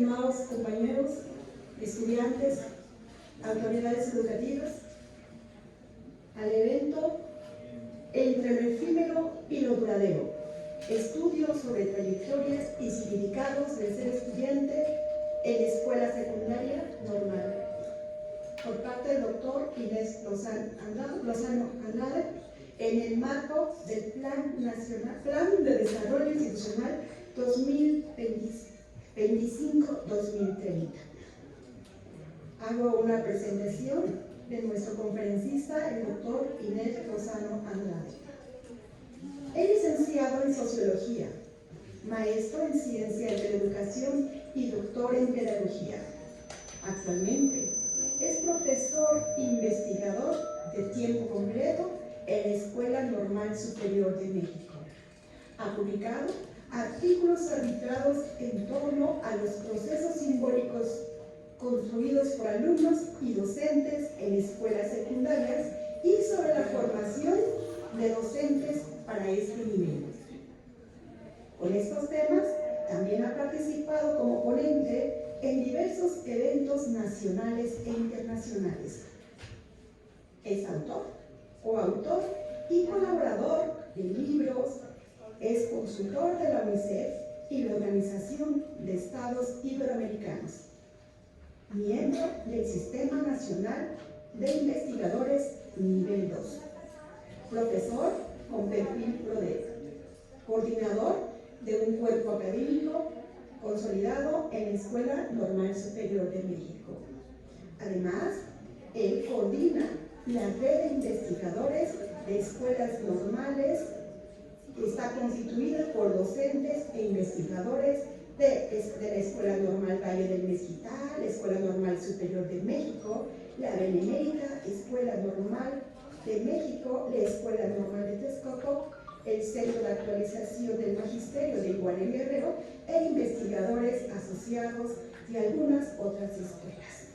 estimados compañeros, estudiantes, autoridades educativas, al evento Entre lo efímero y lo duradero, estudios sobre trayectorias y significados de ser estudiante en escuela secundaria normal, por parte del doctor Inés Lozano Andrade, en el marco del Plan de Desarrollo Institucional 2025-2030. Hago una presentación de nuestro conferencista, el doctor Inés Lozano Andrade. Es licenciado en Sociología, maestro en Ciencia de la Educación y doctor en Pedagogía. Actualmente es profesor investigador de tiempo completo en la Escuela Normal Superior de México. Ha publicado artículos arbitrados en torno a los procesos simbólicos construidos por alumnos y docentes en escuelas secundarias y sobre la formación de docentes para este nivel. Con estos temas, también ha participado como ponente en diversos eventos nacionales e internacionales. Es autor, coautor y colaborador de libros, es consultor de la UNICEF y la Organización de Estados Iberoamericanos, miembro del Sistema Nacional de Investigadores Nivel 2, profesor con perfil PRODEC, coordinador de un cuerpo académico consolidado en la Escuela Normal Superior de México. Además, él coordina la red de investigadores de escuelas normales que está constituida por docentes e investigadores de la Escuela Normal Valle del Mezquital, la Escuela Normal Superior de México, la Benemérita Escuela Normal de México, la Escuela Normal de Texcoco, el Centro de Actualización del Magisterio de Iguala y Guerrero e investigadores asociados de algunas otras escuelas.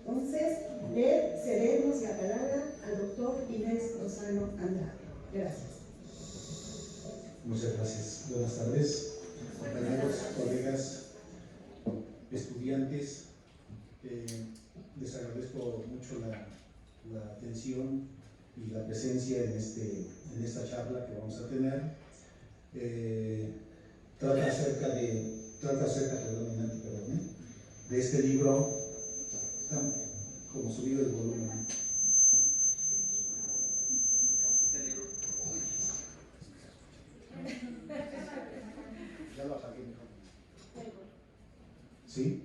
Entonces, le cedemos la palabra al doctor Inés Lozano Andrade. Gracias. Muchas gracias. Buenas tardes, compañeros, colegas, estudiantes. Les agradezco mucho la atención y la presencia en esta charla que vamos a tener. Trata acerca de este libro. Está como subido el volumen. Ya lo saqué mejor. ¿Sí?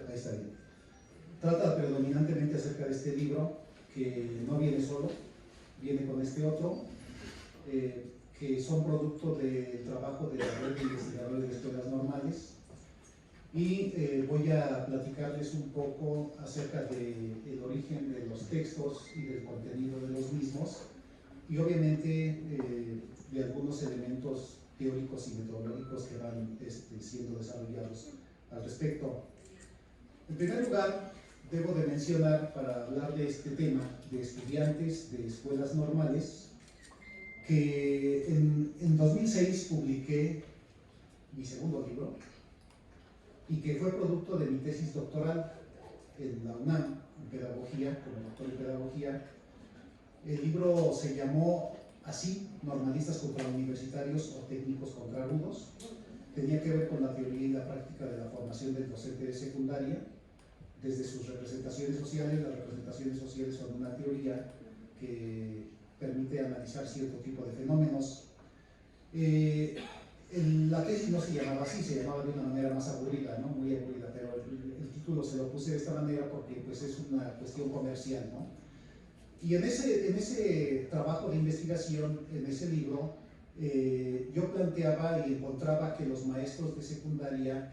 Ahí está bien. Trata predominantemente acerca de este libro, que no viene solo, viene con este otro, que son producto del trabajo de la red de investigadores de escuelas normales. Y voy a platicarles un poco acerca del origen de los textos y del contenido de los mismos, y obviamente de algunos elementos teóricos y metodológicos que van siendo desarrollados al respecto. En primer lugar, debo de mencionar, para hablar de este tema de estudiantes de escuelas normales, que en 2006 publiqué mi segundo libro, y que fue producto de mi tesis doctoral en la UNAM, en Pedagogía, como doctor en Pedagogía. El libro se llamó así, Normalistas contra Universitarios o Técnicos contra Rudos. Tenía que ver con la teoría y la práctica de la formación del docente de secundaria, desde sus representaciones sociales. Las representaciones sociales son una teoría que permite analizar cierto tipo de fenómenos. La tesis no se llamaba así, se llamaba de una manera más aburrida, ¿no? Muy aburrida, pero el título se lo puse de esta manera porque pues, es una cuestión comercial, ¿no? Y en ese trabajo de investigación, en ese libro, yo planteaba y encontraba que los maestros de secundaria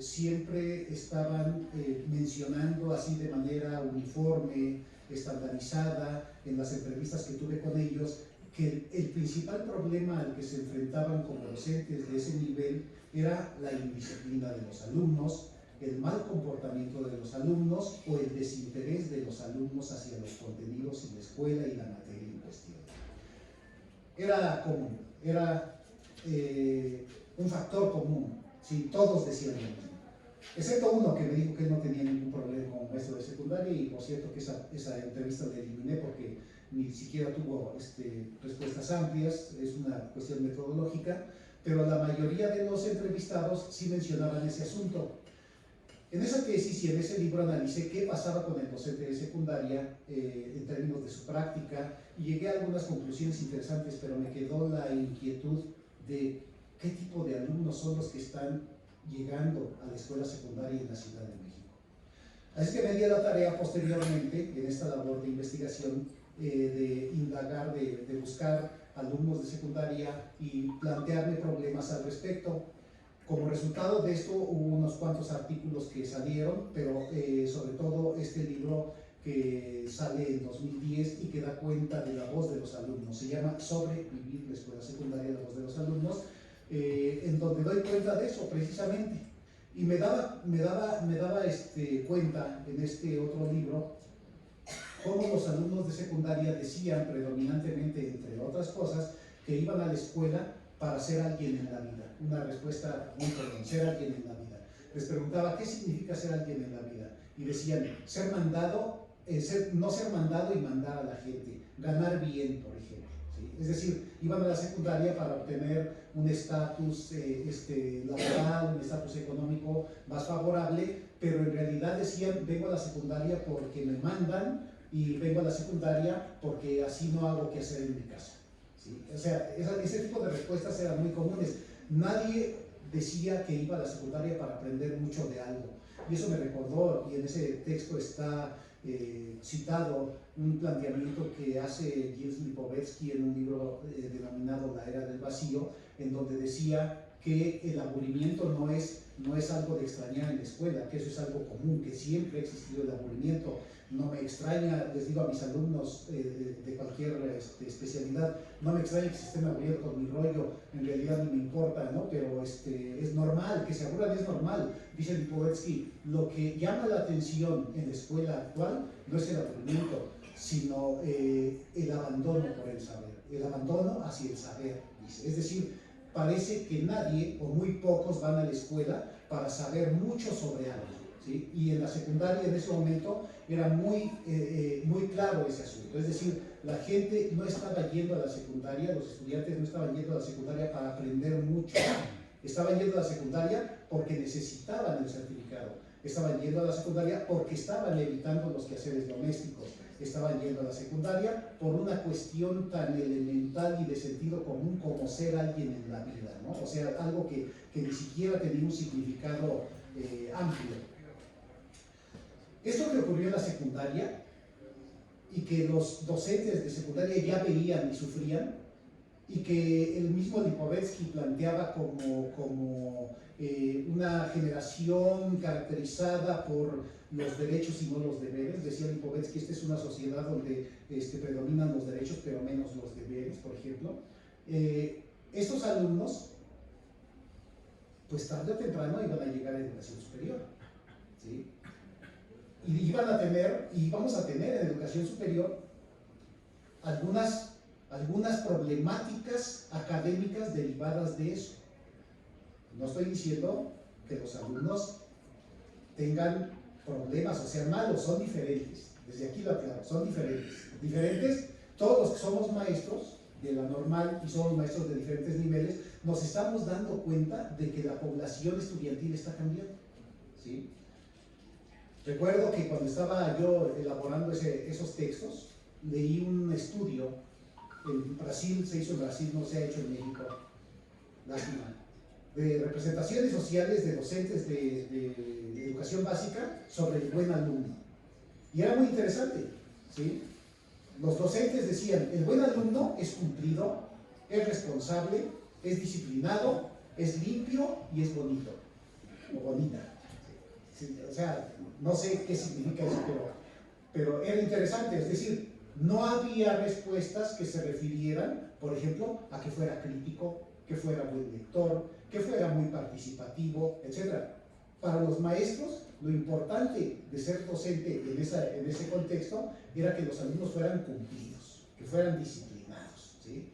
siempre estaban mencionando así de manera uniforme, estandarizada, en las entrevistas que tuve con ellos, que el principal problema al que se enfrentaban como docentes de ese nivel era la indisciplina de los alumnos, el mal comportamiento de los alumnos o el desinterés de los alumnos hacia los contenidos y la escuela y la materia en cuestión. Era común, era un factor común ¿sí? Todos decían lo mismo. Excepto uno que me dijo que él no tenía ningún problema con maestro de secundaria, y por cierto que esa entrevista la eliminé porque ni siquiera tuvo respuestas amplias, es una cuestión metodológica, pero la mayoría de los entrevistados sí mencionaban ese asunto. En esa tesis y en ese libro analicé qué pasaba con el docente de secundaria en términos de su práctica, y llegué a algunas conclusiones interesantes, pero me quedó la inquietud de qué tipo de alumnos son los que están llegando a la escuela secundaria en la Ciudad de México. Así que me di a la tarea posteriormente, en esta labor de investigación, de indagar, de buscar alumnos de secundaria y plantearme problemas al respecto. Como resultado de esto hubo unos cuantos artículos que salieron, pero sobre todo este libro que sale en 2010 y que da cuenta de la voz de los alumnos. Se llama Sobrevivir la escuela secundaria, la voz de los alumnos, en donde doy cuenta de eso precisamente. Y me daba cuenta en este otro libro cómo los alumnos de secundaria decían predominantemente, entre otras cosas, que iban a la escuela para ser alguien en la vida. Una respuesta muy común: ser alguien en la vida. Les preguntaba, ¿qué significa ser alguien en la vida? Y decían, ser mandado, no ser mandado y mandar a la gente, ganar bien, por ejemplo, ¿sí? Es decir, iban a la secundaria para obtener un estatus laboral, un estatus económico más favorable, pero en realidad decían, vengo a la secundaria porque me mandan, y vengo a la secundaria porque así no hago qué hacer en mi casa. ¿Sí? O sea, ese tipo de respuestas eran muy comunes. Nadie decía que iba a la secundaria para aprender mucho de algo. Y eso me recordó, y en ese texto está citado un planteamiento que hace Gilles Lipovetsky en un libro denominado La Era del Vacío, en donde decía que el aburrimiento no es algo de extrañar en la escuela, que eso es algo común, que siempre ha existido el aburrimiento. No me extraña, les digo a mis alumnos de cualquier especialidad, no me extraña que se estén aburriendo con mi rollo, en realidad no me importa, ¿no? Pero es normal, que se aburran es normal. Dice Lipovetsky, lo que llama la atención en la escuela actual no es el aburrimiento, sino el abandono por el saber, el abandono hacia el saber, dice. Es decir, parece que nadie o muy pocos van a la escuela para saber mucho sobre algo, ¿sí? Y en la secundaria en ese momento era muy claro ese asunto. Es decir, la gente no estaba yendo a la secundaria, los estudiantes no estaban yendo a la secundaria para aprender mucho, estaban yendo a la secundaria porque necesitaban el certificado, estaban yendo a la secundaria porque estaban evitando los quehaceres domésticos, estaban yendo a la secundaria por una cuestión tan elemental y de sentido común como ser alguien en la vida, ¿no? O sea, algo que ni siquiera tenía un significado amplio. Esto que ocurrió en la secundaria y que los docentes de secundaria ya veían y sufrían, y que el mismo Lipovetsky planteaba como una generación caracterizada por los derechos y no los deberes. Decía Lipovetsky, esta es una sociedad donde predominan los derechos pero menos los deberes, por ejemplo. Estos alumnos, pues tarde o temprano iban a llegar a educación superior, ¿sí? Y vamos a tener en educación superior algunas problemáticas académicas derivadas de eso. No estoy diciendo que los alumnos tengan problemas o sean malos, son diferentes. Desde aquí lo aclaro, son diferentes. Diferentes, todos los que somos maestros de la normal y somos maestros de diferentes niveles, nos estamos dando cuenta de que la población estudiantil está cambiando, ¿sí? Recuerdo que cuando estaba yo elaborando esos textos, leí un estudio en Brasil, se hizo en Brasil, no se ha hecho en México, lástima, de representaciones sociales de docentes de educación básica sobre el buen alumno. Y era muy interesante, ¿sí? Los docentes decían, el buen alumno es cumplido, es responsable, es disciplinado, es limpio y es bonito, o bonita. Sí, o sea, no sé qué significa eso, pero era interesante. Es decir, no había respuestas que se refirieran, por ejemplo, a que fuera crítico, que fuera buen lector, que fuera muy participativo, etc. Para los maestros, lo importante de ser docente en ese contexto era que los alumnos fueran cumplidos, que fueran disciplinados, ¿sí?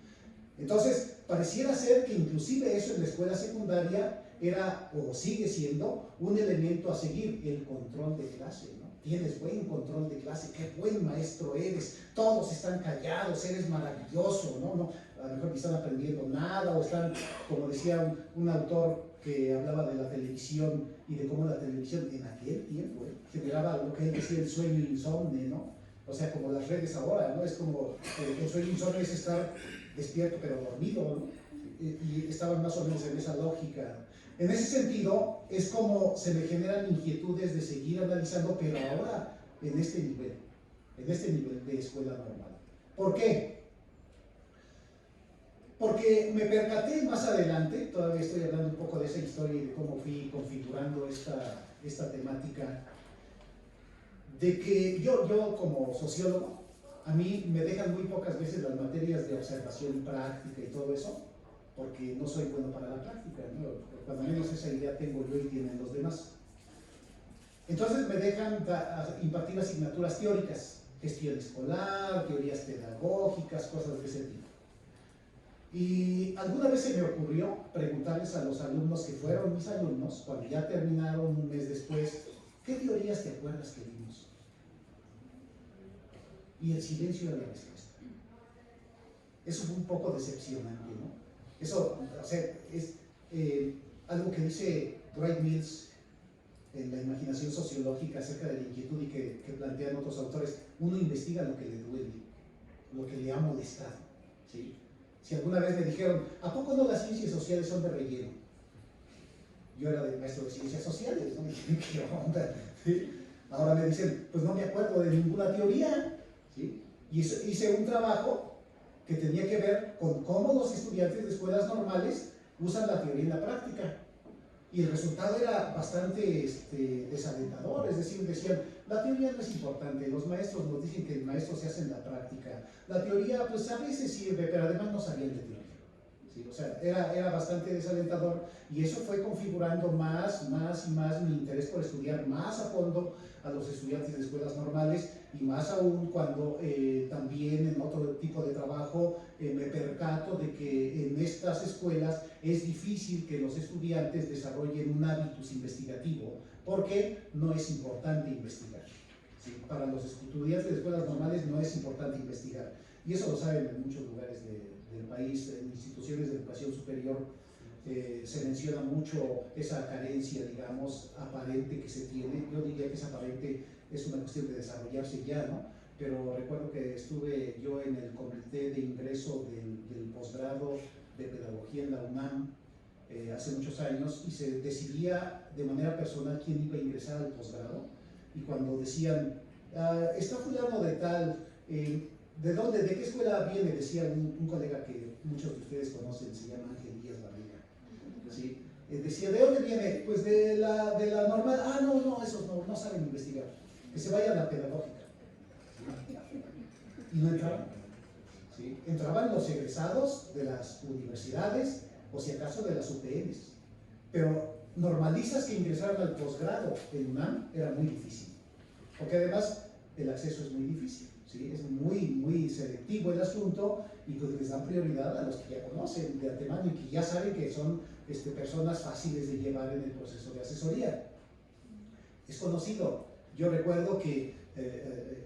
Entonces, pareciera ser que inclusive eso en la escuela secundaria era o sigue siendo un elemento a seguir, el control de clase, ¿no? Tienes buen control de clase, qué buen maestro eres, todos están callados, eres maravilloso, ¿no? A lo mejor ni están aprendiendo nada, o están, como decía un autor que hablaba de la televisión y de cómo la televisión en aquel tiempo generaba lo que él decía el sueño insomne, ¿no? O sea, como las redes ahora, ¿no? Es como el sueño insomne es estar despierto pero dormido, ¿no? Y estaban más o menos en esa lógica. En ese sentido, es como se me generan inquietudes de seguir analizando, pero ahora en este nivel de escuela normal. ¿Por qué? Porque me percaté más adelante, todavía estoy hablando un poco de esa historia y de cómo fui configurando esta temática, de que yo como sociólogo, a mí me dejan muy pocas veces las materias de observación práctica y todo eso, porque no soy bueno para la práctica, ¿no? Cuando menos esa idea tengo yo y tienen los demás. Entonces me dejan impartir asignaturas teóricas, gestión escolar, teorías pedagógicas, cosas de ese tipo. Y alguna vez se me ocurrió preguntarles a los alumnos que fueron mis alumnos, cuando ya terminaron un mes después, ¿qué teorías te acuerdas que vimos? Y el silencio era la respuesta. Eso fue un poco decepcionante, ¿no? Eso, o sea, es algo que dice Dwight Mills en la imaginación sociológica acerca de la inquietud y que plantean otros autores. Uno investiga lo que le duele, lo que le ha molestado, ¿sí? Si alguna vez me dijeron, ¿a poco no las ciencias sociales son de relleno? Yo era maestro de ciencias sociales, ¿no? Me dicen, ¿qué onda? ¿Sí? Ahora me dicen, pues no me acuerdo de ninguna teoría, ¿sí? Y hice un trabajo que tenía que ver con cómo los estudiantes de escuelas normales usan la teoría en la práctica. Y el resultado era bastante desalentador, es decir, decían, la teoría no es importante, los maestros nos dicen que el maestro se hace en la práctica, la teoría pues a veces sirve, pero además no sabían de teoría. ¿Sí? O sea, era bastante desalentador y eso fue configurando más y más mi interés por estudiar más a fondo a los estudiantes de escuelas normales y más aún cuando también en otro tipo de trabajo me percato de que en estas escuelas es difícil que los estudiantes desarrollen un hábitus investigativo porque no es importante investigar. ¿Sí? Para los estudiantes de escuelas normales no es importante investigar y eso lo saben en muchos lugares del país, en instituciones de educación superior. Se menciona mucho esa carencia, digamos, aparente que se tiene. Yo diría que esa aparente es una cuestión de desarrollarse ya, ¿no? Pero recuerdo que estuve yo en el comité de ingreso del posgrado de pedagogía en la UNAM hace muchos años y se decidía de manera personal quién iba a ingresar al posgrado. Y cuando decían, está fulano de tal, ¿de dónde, de qué escuela viene? Decía un colega que muchos de ustedes conocen, se llama Ángel Díaz Barriga. ¿Sí? Decía, ¿de dónde viene? Pues de la normal. Ah, no, esos no saben investigar. Que se vayan a la pedagógica. Y no entraban. ¿Sí? Entraban los egresados de las universidades o si acaso de las UPNs. Pero normalistas que ingresaran al posgrado en UNAM era muy difícil. Porque además el acceso es muy difícil. ¿Sí? Es muy selectivo el asunto y pues les dan prioridad a los que ya conocen de antemano y que ya saben que son personas fáciles de llevar en el proceso de asesoría. Es conocido. Yo recuerdo que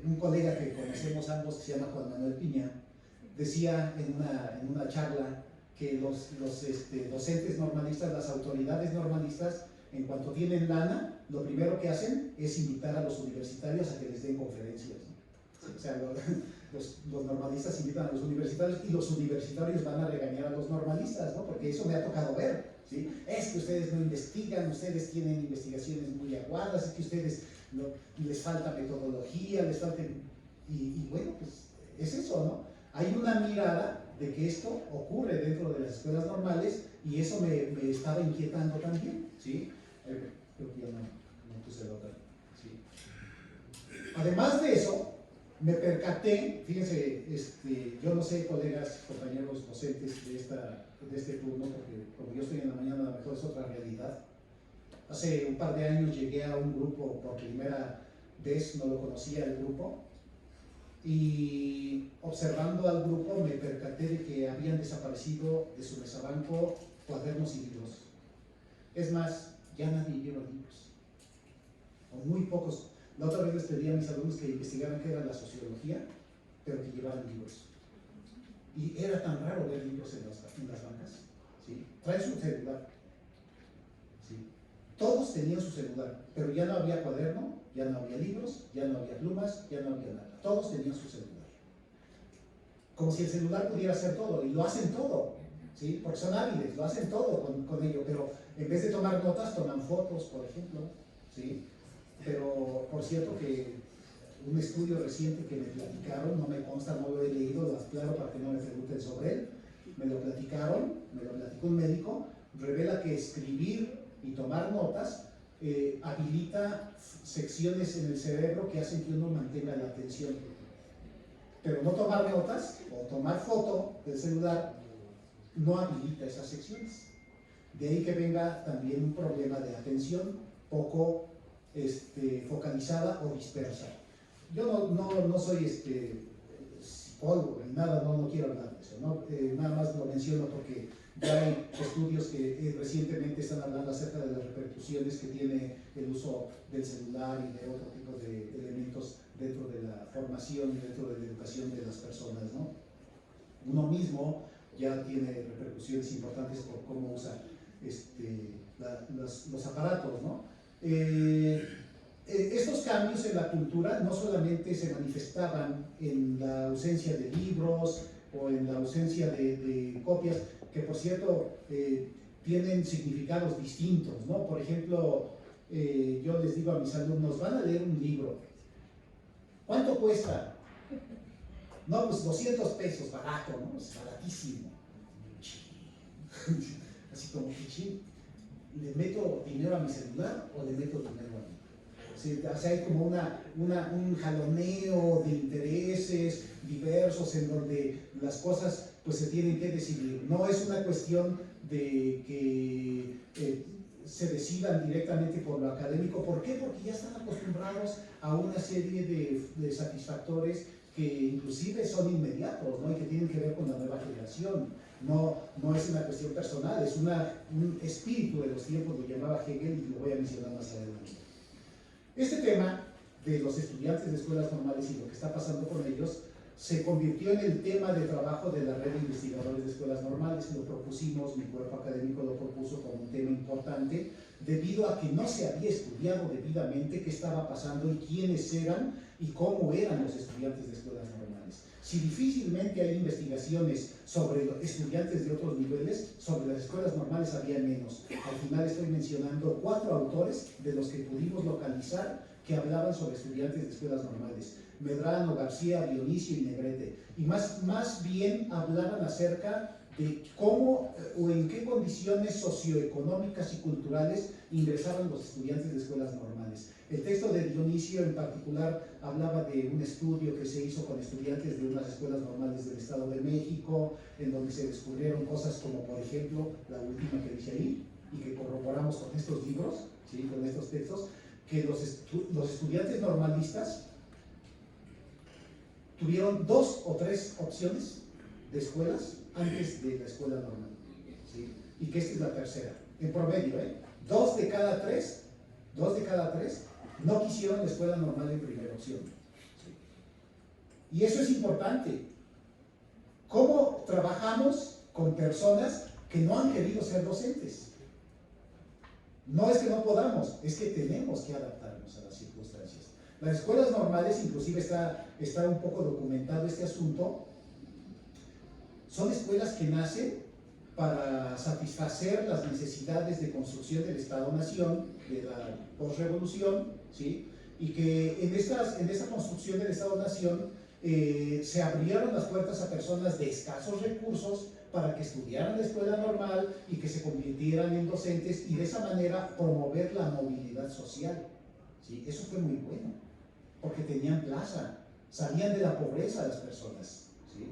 un colega que conocemos ambos, que se llama Juan Manuel Piña, decía en una charla que los docentes normalistas, las autoridades normalistas, en cuanto tienen lana, lo primero que hacen es invitar a los universitarios a que les den conferencias, ¿no? O sea, los normalistas invitan a los universitarios y los universitarios van a regañar a los normalistas, ¿no? Porque eso me ha tocado ver, ¿sí? Es que ustedes no investigan, ustedes tienen investigaciones muy aguadas, es que ustedes les falta metodología, les falta... Y bueno, pues es eso, ¿no? Hay una mirada de que esto ocurre dentro de las escuelas normales y eso me estaba inquietando también, ¿sí? Creo que ya no puse la otra, ¿sí? Además de eso, me percaté, fíjense, yo no sé, colegas, compañeros docentes de este turno, porque como yo estoy en la mañana, a lo mejor es otra realidad. Hace un par de años llegué a un grupo por primera vez, no lo conocía el grupo, y observando al grupo me percaté de que habían desaparecido de su mesabanco cuadernos y libros. Es más, ya nadie lleva libros, o muy pocos. La otra vez les pedí a mis alumnos que investigaran qué era la sociología, pero que llevaran libros. Y era tan raro ver libros en las bancas, ¿sí? Traen su celular, ¿sí? Todos tenían su celular, pero ya no había cuaderno, ya no había libros, ya no había plumas, ya no había nada. Todos tenían su celular. Como si el celular pudiera hacer todo, y lo hacen todo, ¿sí? Porque son hábiles, lo hacen todo con ello, pero en vez de tomar notas, toman fotos, por ejemplo, ¿sí? Pero, por cierto, que un estudio reciente que me platicaron, no me consta, no lo he leído, lo aclaro para que no me pregunten sobre él, me lo platicó un médico, revela que escribir y tomar notas habilita secciones en el cerebro que hacen que uno mantenga la atención. Pero no tomar notas o tomar foto del celular no habilita esas secciones. De ahí que venga también un problema de atención poco focalizada o dispersa. Yo no soy psicólogo ni nada, no quiero hablar de eso, ¿no? Nada más lo menciono porque ya hay estudios que recientemente están hablando acerca de las repercusiones que tiene el uso del celular y de otro tipo de elementos dentro de la formación y dentro de la educación de las personas, ¿no? Uno mismo ya tiene repercusiones importantes por cómo usa los aparatos, ¿no? Estos cambios en la cultura no solamente se manifestaban en la ausencia de libros o en la ausencia de copias, que por cierto tienen significados distintos, ¿no? Por ejemplo, yo les digo a mis alumnos, van a leer un libro, ¿cuánto cuesta? No, pues 200 pesos, barato, ¿no? Es baratísimo. Así como que, ¿le meto dinero a mi celular o le meto dinero a mí? Sí, o sea, hay como un jaloneo de intereses diversos en donde las cosas pues se tienen que decidir. No es una cuestión de que se decidan directamente por lo académico. ¿Por qué? Porque ya están acostumbrados a una serie de satisfactores que inclusive son inmediatos, ¿no? Y que tienen que ver con la nueva generación. No es una cuestión personal, es un espíritu de los tiempos, lo llamaba Hegel y lo voy a mencionar más adelante. Este tema de los estudiantes de escuelas normales y lo que está pasando con ellos se convirtió en el tema de trabajo de la red de investigadores de escuelas normales. Lo propusimos, mi cuerpo académico lo propuso como un tema importante, debido a que no se había estudiado debidamente qué estaba pasando y quiénes eran y cómo eran los estudiantes de escuelas normales. Si difícilmente hay investigaciones sobre estudiantes de otros niveles, sobre las escuelas normales había menos. Al final estoy mencionando 4 autores de los que pudimos localizar que hablaban sobre estudiantes de escuelas normales: Medrano, García, Dionisio y Negrete. Y más bien hablaban acerca de cómo o en qué condiciones socioeconómicas y culturales ingresaban los estudiantes de escuelas normales. El texto de Dionisio en particular hablaba de un estudio que se hizo con estudiantes de unas escuelas normales del Estado de México, en donde se descubrieron cosas como, por ejemplo, la última que dice ahí, y que corroboramos con estos libros, ¿sí? Con estos textos, que los estudiantes normalistas tuvieron 2 o 3 opciones de escuelas antes de la escuela normal, ¿sí? Y que esta es la tercera, en promedio, 2 de cada 3 no quisieron la escuela normal en primera opción, ¿sí? Y eso es importante. ¿Cómo trabajamos con personas que no han querido ser docentes? No es que no podamos, es que tenemos que adaptarnos a las circunstancias. Las escuelas normales, inclusive está un poco documentado este asunto, son escuelas que nacen para satisfacer las necesidades de construcción del Estado-Nación, de la posrevolución, ¿sí? Y que en esta construcción del Estado-Nación se abrieron las puertas a personas de escasos recursos para que estudiaran la escuela normal y que se convirtieran en docentes, y de esa manera promover la movilidad social, ¿sí? Eso fue muy bueno, porque tenían plaza, salían de la pobreza las personas, ¿sí?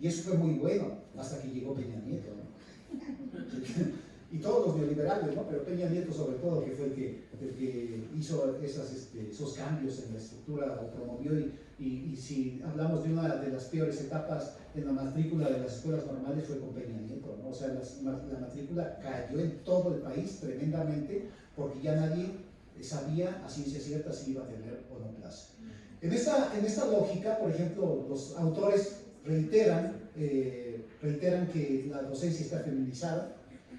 Y eso fue muy bueno, hasta que llegó Peña Nieto, ¿no? Y todos los neoliberales, ¿no? Pero Peña Nieto sobre todo, que fue el que hizo esos cambios en la estructura, o promovió, y si hablamos de una de las peores etapas en la matrícula de las escuelas normales fue con Peña Nieto, ¿no? O sea, la matrícula cayó en todo el país tremendamente porque ya nadie sabía a ciencia cierta si iba a tener o no plaza. En esta lógica, por ejemplo, los autores reiteran que la docencia está feminizada,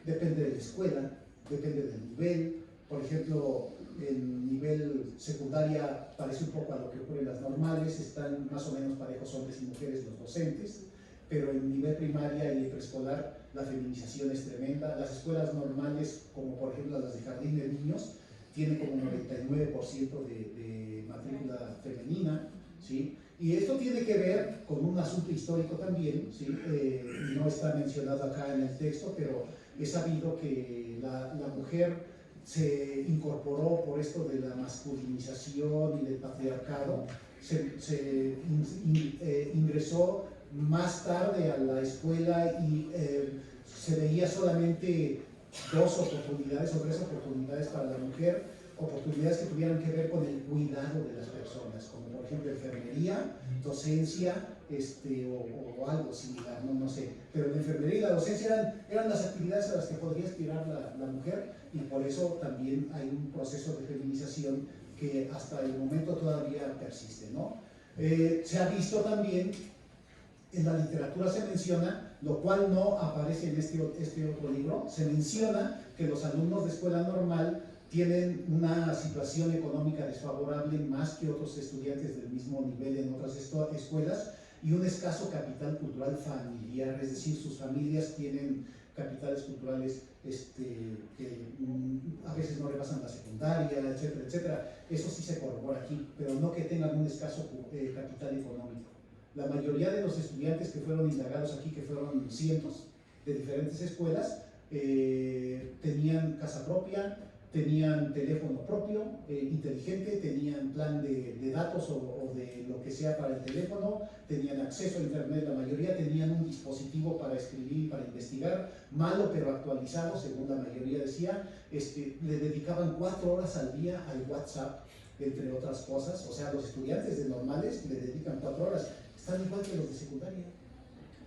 depende de la escuela, depende del nivel. Por ejemplo, en nivel secundaria parece un poco a lo que ocurre en las normales, están más o menos parejos hombres y mujeres los docentes, pero en nivel primaria y preescolar la feminización es tremenda. Las escuelas normales, como por ejemplo las de jardín de niños, tienen como 99% de matrícula femenina, ¿sí? Y esto tiene que ver con un asunto histórico también, ¿sí? No está mencionado acá en el texto, pero es sabido que la mujer se incorporó por esto de la masculinización y del patriarcado, ingresó más tarde a la escuela y se veía solamente 2 oportunidades o 3 oportunidades para la mujer, oportunidades que tuvieran que ver con el cuidado de las personas, como por ejemplo enfermería, docencia, o algo similar, no sé, pero la enfermería y la docencia eran las actividades a las que podría aspirar la mujer, y por eso también hay un proceso de feminización que hasta el momento todavía persiste, ¿no? Se ha visto también, en la literatura se menciona, lo cual no aparece en este otro libro, se menciona que los alumnos de escuela normal tienen una situación económica desfavorable más que otros estudiantes del mismo nivel en otras escuelas, y un escaso capital cultural familiar, es decir, sus familias tienen capitales culturales que a veces no rebasan la secundaria, etcétera, etcétera. Eso sí se corrobora aquí, pero no que tengan un escaso capital económico. La mayoría de los estudiantes que fueron indagados aquí, que fueron cientos de diferentes escuelas, tenían casa propia, tenían teléfono propio, inteligente, tenían plan de datos o de lo que sea para el teléfono, tenían acceso a internet, la mayoría tenían un dispositivo para escribir, para investigar, malo pero actualizado, según la mayoría decía, le dedicaban 4 horas al día al WhatsApp, entre otras cosas. O sea, los estudiantes de normales le dedican 4 horas, están igual que los de secundaria.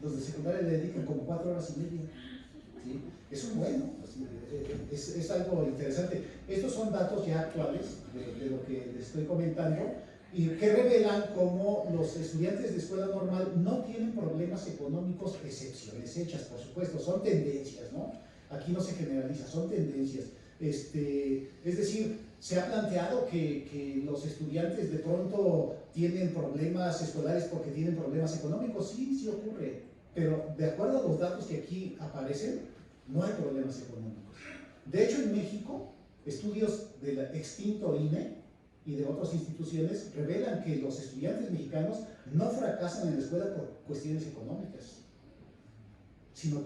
Los de secundaria le dedican como 4 horas y media. ¿Sí? Eso es bueno, es algo interesante. Estos son datos ya actuales de lo que les estoy comentando, y que revelan cómo los estudiantes de escuela normal no tienen problemas económicos, excepciones hechas, por supuesto, son tendencias, ¿no? Aquí no se generaliza, son tendencias. Es decir, se ha planteado que los estudiantes de pronto tienen problemas escolares porque tienen problemas económicos. Sí ocurre, pero de acuerdo a los datos que aquí aparecen, no hay problemas económicos. De hecho, en México, estudios del extinto INE y de otras instituciones revelan que los estudiantes mexicanos no fracasan en la escuela por cuestiones económicas, sino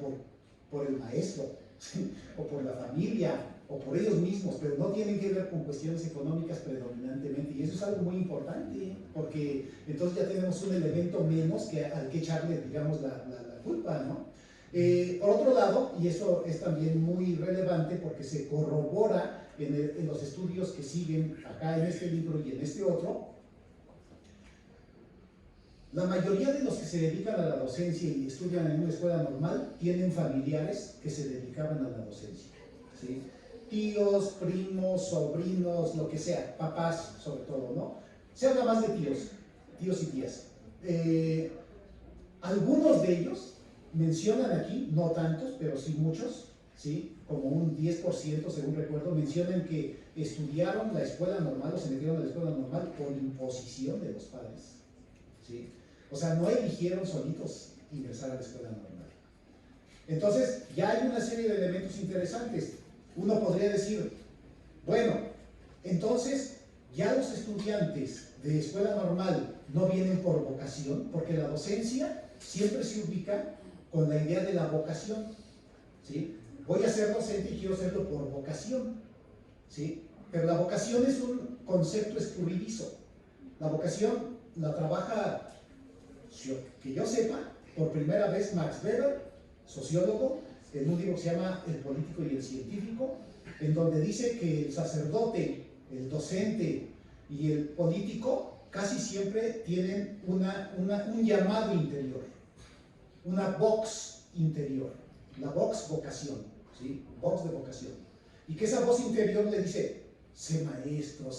por el maestro, ¿sí? O por la familia, o por ellos mismos, pero no tienen que ver con cuestiones económicas predominantemente, y eso es algo muy importante, porque entonces ya tenemos un elemento menos al que echarle, digamos, la culpa, ¿no? Por otro lado, y eso es también muy relevante porque se corrobora en los estudios que siguen acá en este libro y en este otro, la mayoría de los que se dedican a la docencia y estudian en una escuela normal tienen familiares que se dedicaban a la docencia, ¿sí? Tíos, primos, sobrinos, lo que sea, papás sobre todo, ¿no? Se habla más de tíos y tías. Algunos de ellos mencionan aquí, no tantos, pero sí muchos, ¿sí? Como un 10%, según recuerdo, mencionan que estudiaron la escuela normal o se metieron a la escuela normal por imposición de los padres, ¿sí? O sea, no eligieron solitos ingresar a la escuela normal. Entonces, ya hay una serie de elementos interesantes. Uno podría decir, bueno, entonces ya los estudiantes de escuela normal no vienen por vocación, porque la docencia siempre se ubica con la idea de la vocación, ¿sí? Voy a ser docente y quiero serlo por vocación, ¿sí? Pero la vocación es un concepto escurridizo. La vocación la trabaja, que yo sepa, por primera vez Max Weber, sociólogo, en un libro que se llama El político y el científico, en donde dice que el sacerdote, el docente y el político casi siempre tienen un llamado interior. una vox interior, la vox vocación, ¿sí? Vox de vocación. Y que esa voz interior le dice, sé maestro,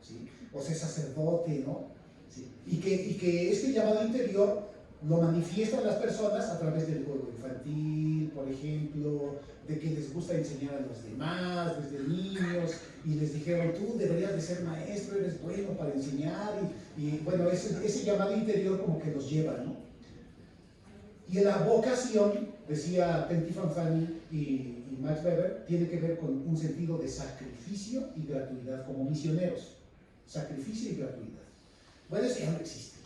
¿sí? O sé sacerdote, ¿no? ¿Sí? Y que este llamado interior lo manifiestan las personas a través del juego infantil, por ejemplo, de que les gusta enseñar a los demás desde niños y les dijeron, tú deberías de ser maestro, eres bueno para enseñar y bueno, ese llamado interior como que los lleva, ¿no? Y la vocación, decía Pentti Fanfani y Max Weber, tiene que ver con un sentido de sacrificio y gratuidad como misioneros. Sacrificio y gratuidad. Bueno, eso ya no existe.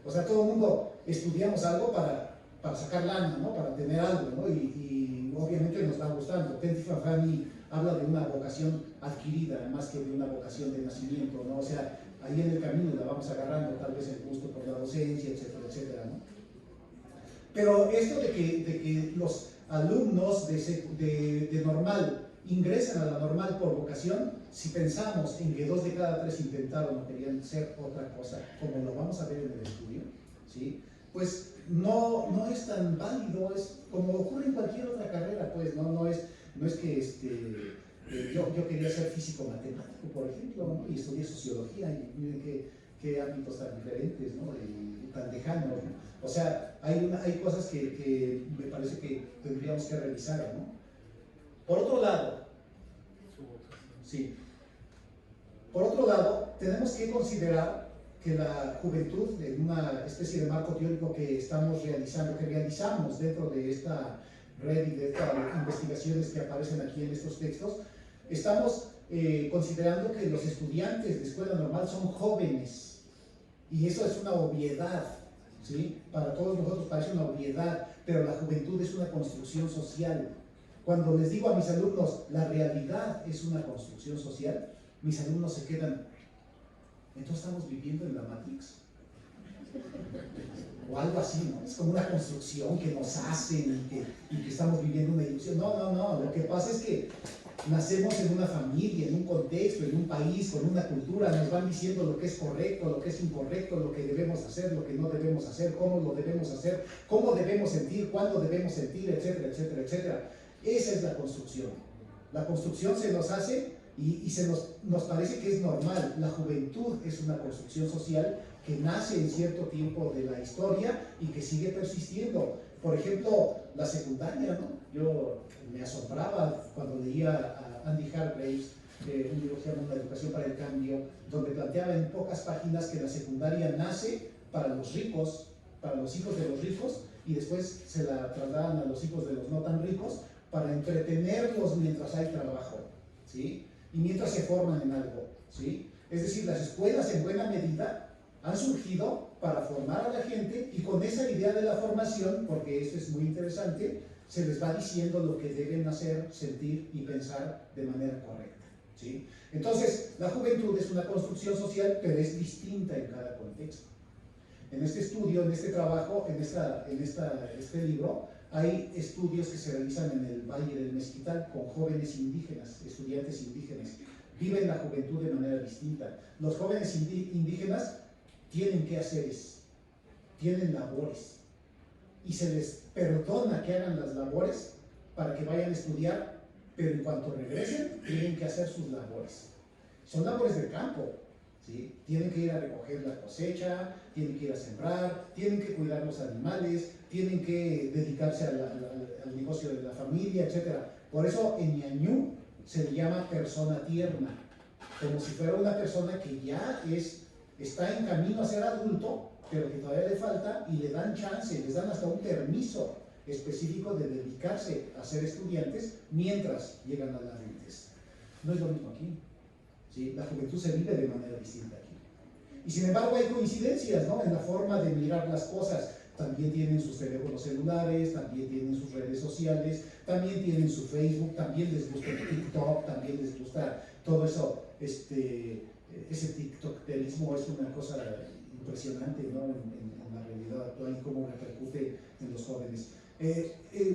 O sea, todo el mundo estudiamos algo para sacar lana, ¿no? Para tener algo, ¿no? Y obviamente nos va gustando. Pentti Fanfani habla de una vocación adquirida, más que de una vocación de nacimiento, ¿no? O sea, ahí en el camino la vamos agarrando, tal vez el gusto por la docencia, etcétera, etcétera, ¿no? Pero esto de que los alumnos de normal ingresan a la normal por vocación, si pensamos en que 2 de cada 3 intentaron o querían ser otra cosa, como lo vamos a ver en el estudio, ¿sí? Pues no es tan válido, es como ocurre en cualquier otra carrera, pues no es que yo quería ser físico matemático, por ejemplo, ¿no? Y estudié sociología y miren qué ámbitos tan diferentes, ¿no? Y tan lejanos, ¿no? O sea, hay cosas que me parece que tendríamos que revisar, ¿no? Por otro lado, sí. Por otro lado, tenemos que considerar que la juventud, en una especie de marco teórico que estamos realizando, que realizamos dentro de esta red y de estas investigaciones que aparecen aquí en estos textos, estamos considerando que los estudiantes de escuela normal son jóvenes. Y eso es una obviedad, ¿sí? Para todos nosotros parece una obviedad, pero la juventud es una construcción social. Cuando les digo a mis alumnos, la realidad es una construcción social, mis alumnos se quedan, entonces estamos viviendo en la Matrix. O algo así, ¿no? Es como una construcción que nos hacen y que estamos viviendo una ilusión. No, lo que pasa es que nacemos en una familia, en un contexto, en un país, con una cultura, nos van diciendo lo que es correcto, lo que es incorrecto, lo que debemos hacer, lo que no debemos hacer, cómo lo debemos hacer, cómo debemos sentir, cuándo debemos sentir, etcétera, etcétera, etcétera. Esa es la construcción. La construcción se nos hace y nos parece que es normal. La juventud es una construcción social que nace en cierto tiempo de la historia y que sigue persistiendo. Por ejemplo, la secundaria, ¿no? Yo me asombraba cuando leía a Andy Hargreaves, un libro que se llama Una educación para el cambio, donde planteaba en pocas páginas que la secundaria nace para los ricos, para los hijos de los ricos, y después se la trasladan a los hijos de los no tan ricos para entretenerlos mientras hay trabajo, ¿sí? Y mientras se forman en algo, ¿sí? Es decir, las escuelas en buena medida han surgido para formar a la gente y con esa idea de la formación, porque esto es muy interesante, se les va diciendo lo que deben hacer, sentir y pensar de manera correcta, ¿sí? Entonces, la juventud es una construcción social, pero es distinta en cada contexto. En este estudio, en este trabajo, en este libro, hay estudios que se realizan en el Valle del Mezquital con jóvenes indígenas, estudiantes indígenas. Viven la juventud de manera distinta. Los jóvenes indígenas tienen quehaceres, tienen labores, y se les perdona que hagan las labores para que vayan a estudiar, pero en cuanto regresen, tienen que hacer sus labores. Son labores de campo, ¿sí? Tienen que ir a recoger la cosecha, tienen que ir a sembrar, tienen que cuidar los animales, tienen que dedicarse al negocio de la familia, etc. Por eso en ñañú se le llama persona tierna, como si fuera una persona que ya está en camino a ser adulto, pero que todavía le falta, y le dan chance, les dan hasta un permiso específico de dedicarse a ser estudiantes mientras llegan a la adultez. No es lo mismo aquí, ¿sí? La juventud se vive de manera distinta aquí. Y sin embargo hay coincidencias, ¿no? En la forma de mirar las cosas. También tienen sus teléfonos celulares, también tienen sus redes sociales, también tienen su Facebook, también les gusta el TikTok, también les gusta todo eso. Ese tiktokerismo es una cosa impresionante, ¿no? En la realidad actual y cómo repercute en los jóvenes.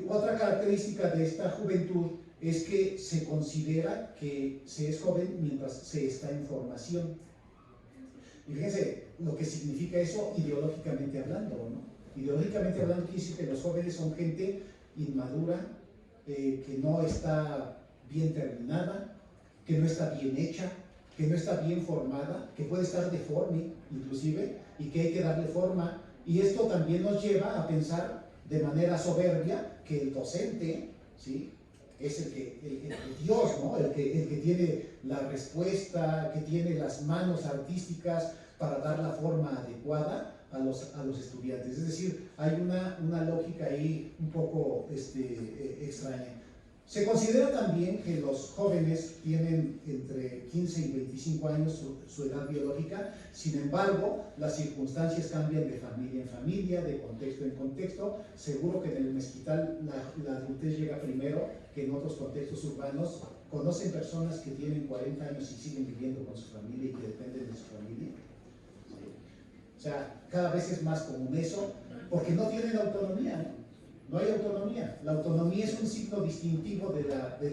Otra característica de esta juventud es que se considera que se es joven mientras se está en formación. Y fíjense lo que significa eso ideológicamente hablando, ¿no? Ideológicamente hablando, quiere decir que los jóvenes son gente inmadura, que no está bien terminada, que no está bien hecha, que no está bien formada, que puede estar deforme inclusive, y que hay que darle forma. Y esto también nos lleva a pensar de manera soberbia que el docente, ¿sí?, es el Dios, ¿no?, el que tiene la respuesta, que tiene las manos artísticas para dar la forma adecuada a los estudiantes. Es decir, hay una lógica ahí un poco extraña. Se considera también que los jóvenes tienen entre 15 y 25 años su edad biológica. Sin embargo, las circunstancias cambian de familia en familia, de contexto en contexto. Seguro que en el Mezquital la adultez llega primero que en otros contextos urbanos. ¿Conocen personas que tienen 40 años y siguen viviendo con su familia y que dependen de su familia? O sea, cada vez es más común eso, porque no tienen autonomía, ¿no? No hay autonomía. La autonomía es un signo distintivo de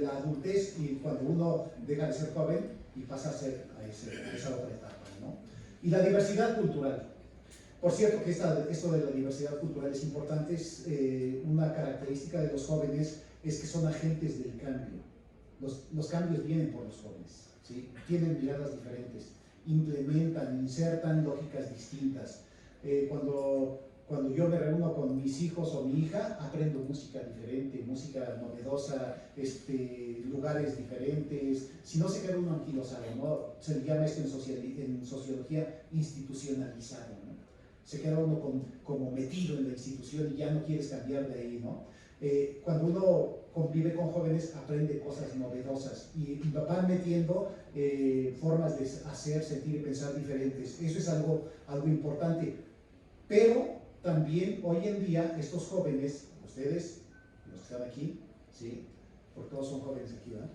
la adultez, y cuando uno deja de ser joven y pasa a ser a esa otra etapa, ¿no? Y la diversidad cultural. Por cierto que esto de la diversidad cultural es importante. Es una característica de los jóvenes, es que son agentes del cambio. Los cambios vienen por los jóvenes, ¿sí? Tienen miradas diferentes, implementan, insertan lógicas distintas. Cuando yo me reúno con mis hijos o mi hija, aprendo música diferente, música novedosa, lugares diferentes. Si no se queda uno anquilosado, ¿no? Se le llama esto en sociología institucionalizado, ¿no? Se queda uno como metido en la institución y ya no quieres cambiar de ahí, ¿no? Cuando uno convive con jóvenes, aprende cosas novedosas y van metiendo formas de hacer, sentir y pensar diferentes. Eso es algo importante. Pero también hoy en día estos jóvenes, ustedes, los que están aquí, ¿sí?, porque todos son jóvenes aquí, ¿verdad?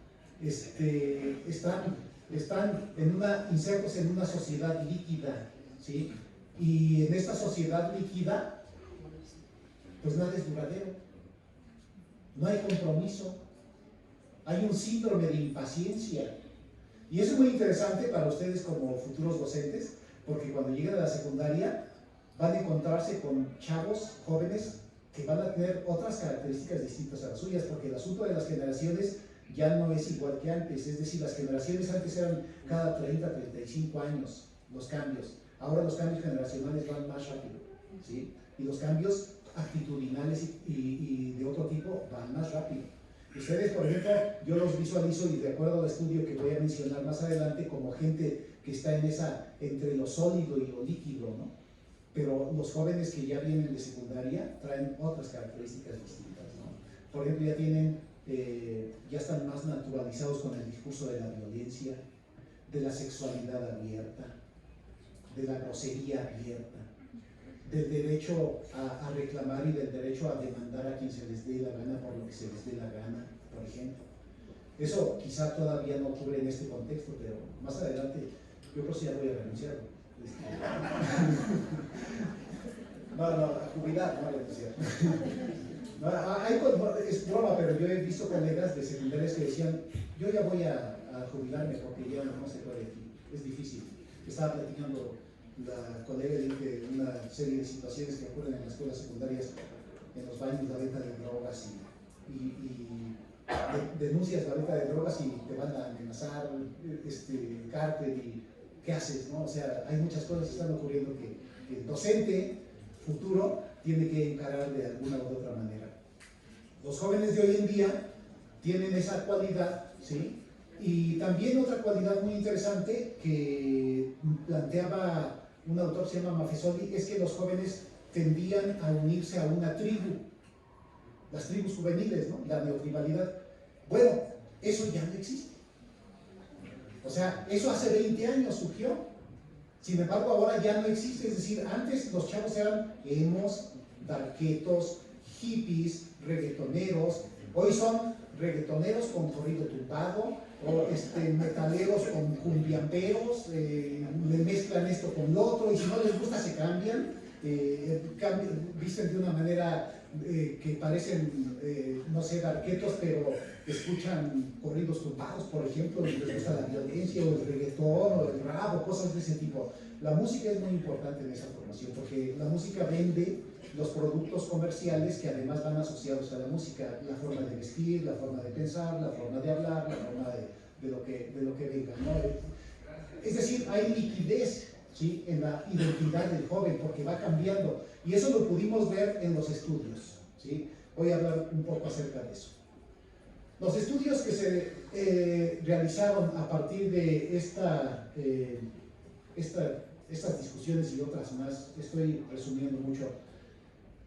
Están insertos en una sociedad líquida, ¿sí? Y en esta sociedad líquida, pues nada es duradero. No hay compromiso. Hay un síndrome de impaciencia. Y eso es muy interesante para ustedes como futuros docentes, porque cuando lleguen a la secundaria, van a encontrarse con chavos jóvenes que van a tener otras características distintas a las suyas, porque el asunto de las generaciones ya no es igual que antes. Es decir, las generaciones antes eran cada 30, 35 años los cambios. Ahora los cambios generacionales van más rápido, ¿sí? Y los cambios actitudinales y de otro tipo van más rápido. Ustedes, por ejemplo, yo los visualizo, y de acuerdo al estudio que voy a mencionar más adelante, como gente que está entre lo sólido y lo líquido, ¿no? Pero los jóvenes que ya vienen de secundaria traen otras características distintas, ¿no? Por ejemplo, ya están más naturalizados con el discurso de la violencia, de la sexualidad abierta, de la grosería abierta, del derecho a reclamar y del derecho a demandar a quien se les dé la gana por lo que se les dé la gana, por ejemplo. Eso quizá todavía no ocurre en este contexto, pero más adelante yo creo que ya voy a renunciar. No, a jubilar, no a renunciar. Es broma, pero yo he visto colegas de secundarias que decían, yo ya voy a jubilarme porque ya no se puede aquí, es difícil. Estaba platicando la colega de una serie de situaciones que ocurren en las escuelas secundarias, en los baños, la venta de drogas y denuncias la venta de drogas y te van a amenazar, cártel, y ¿qué haces, no? O sea, hay muchas cosas que están ocurriendo que el docente futuro tiene que encarar de alguna u otra manera. Los jóvenes de hoy en día tienen esa cualidad, ¿sí? Y también otra cualidad muy interesante que planteaba un autor que se llama Maffesoli, es que los jóvenes tendían a unirse a una tribu, las tribus juveniles, ¿no? La neotribalidad. Bueno, eso ya no existe. O sea, eso hace 20 años surgió. Sin embargo, ahora ya no existe. Es decir, antes los chavos eran emos, darquetos, hippies, reggaetoneros. Hoy son reggaetoneros con corrido tumbado, o metaleros con cumbiamperos, le mezclan esto con lo otro, y si no les gusta se cambian. visten de una manera que parecen, no sé, darquetos, pero escuchan corridos tumbados, por ejemplo, y les gusta la violencia, o el reggaetón, o el rap, o cosas de ese tipo. La música es muy importante en esa formación, porque la música vende los productos comerciales que además van asociados a la música, la forma de vestir, la forma de pensar, la forma de hablar, la forma de lo que venga, ¿no? Es decir, hay liquidez, ¿sí?, en la identidad del joven, porque va cambiando, y eso lo pudimos ver en los estudios, ¿sí? Voy a hablar un poco acerca de eso. Los estudios que se realizaron a partir de estas discusiones y otras más, estoy resumiendo mucho,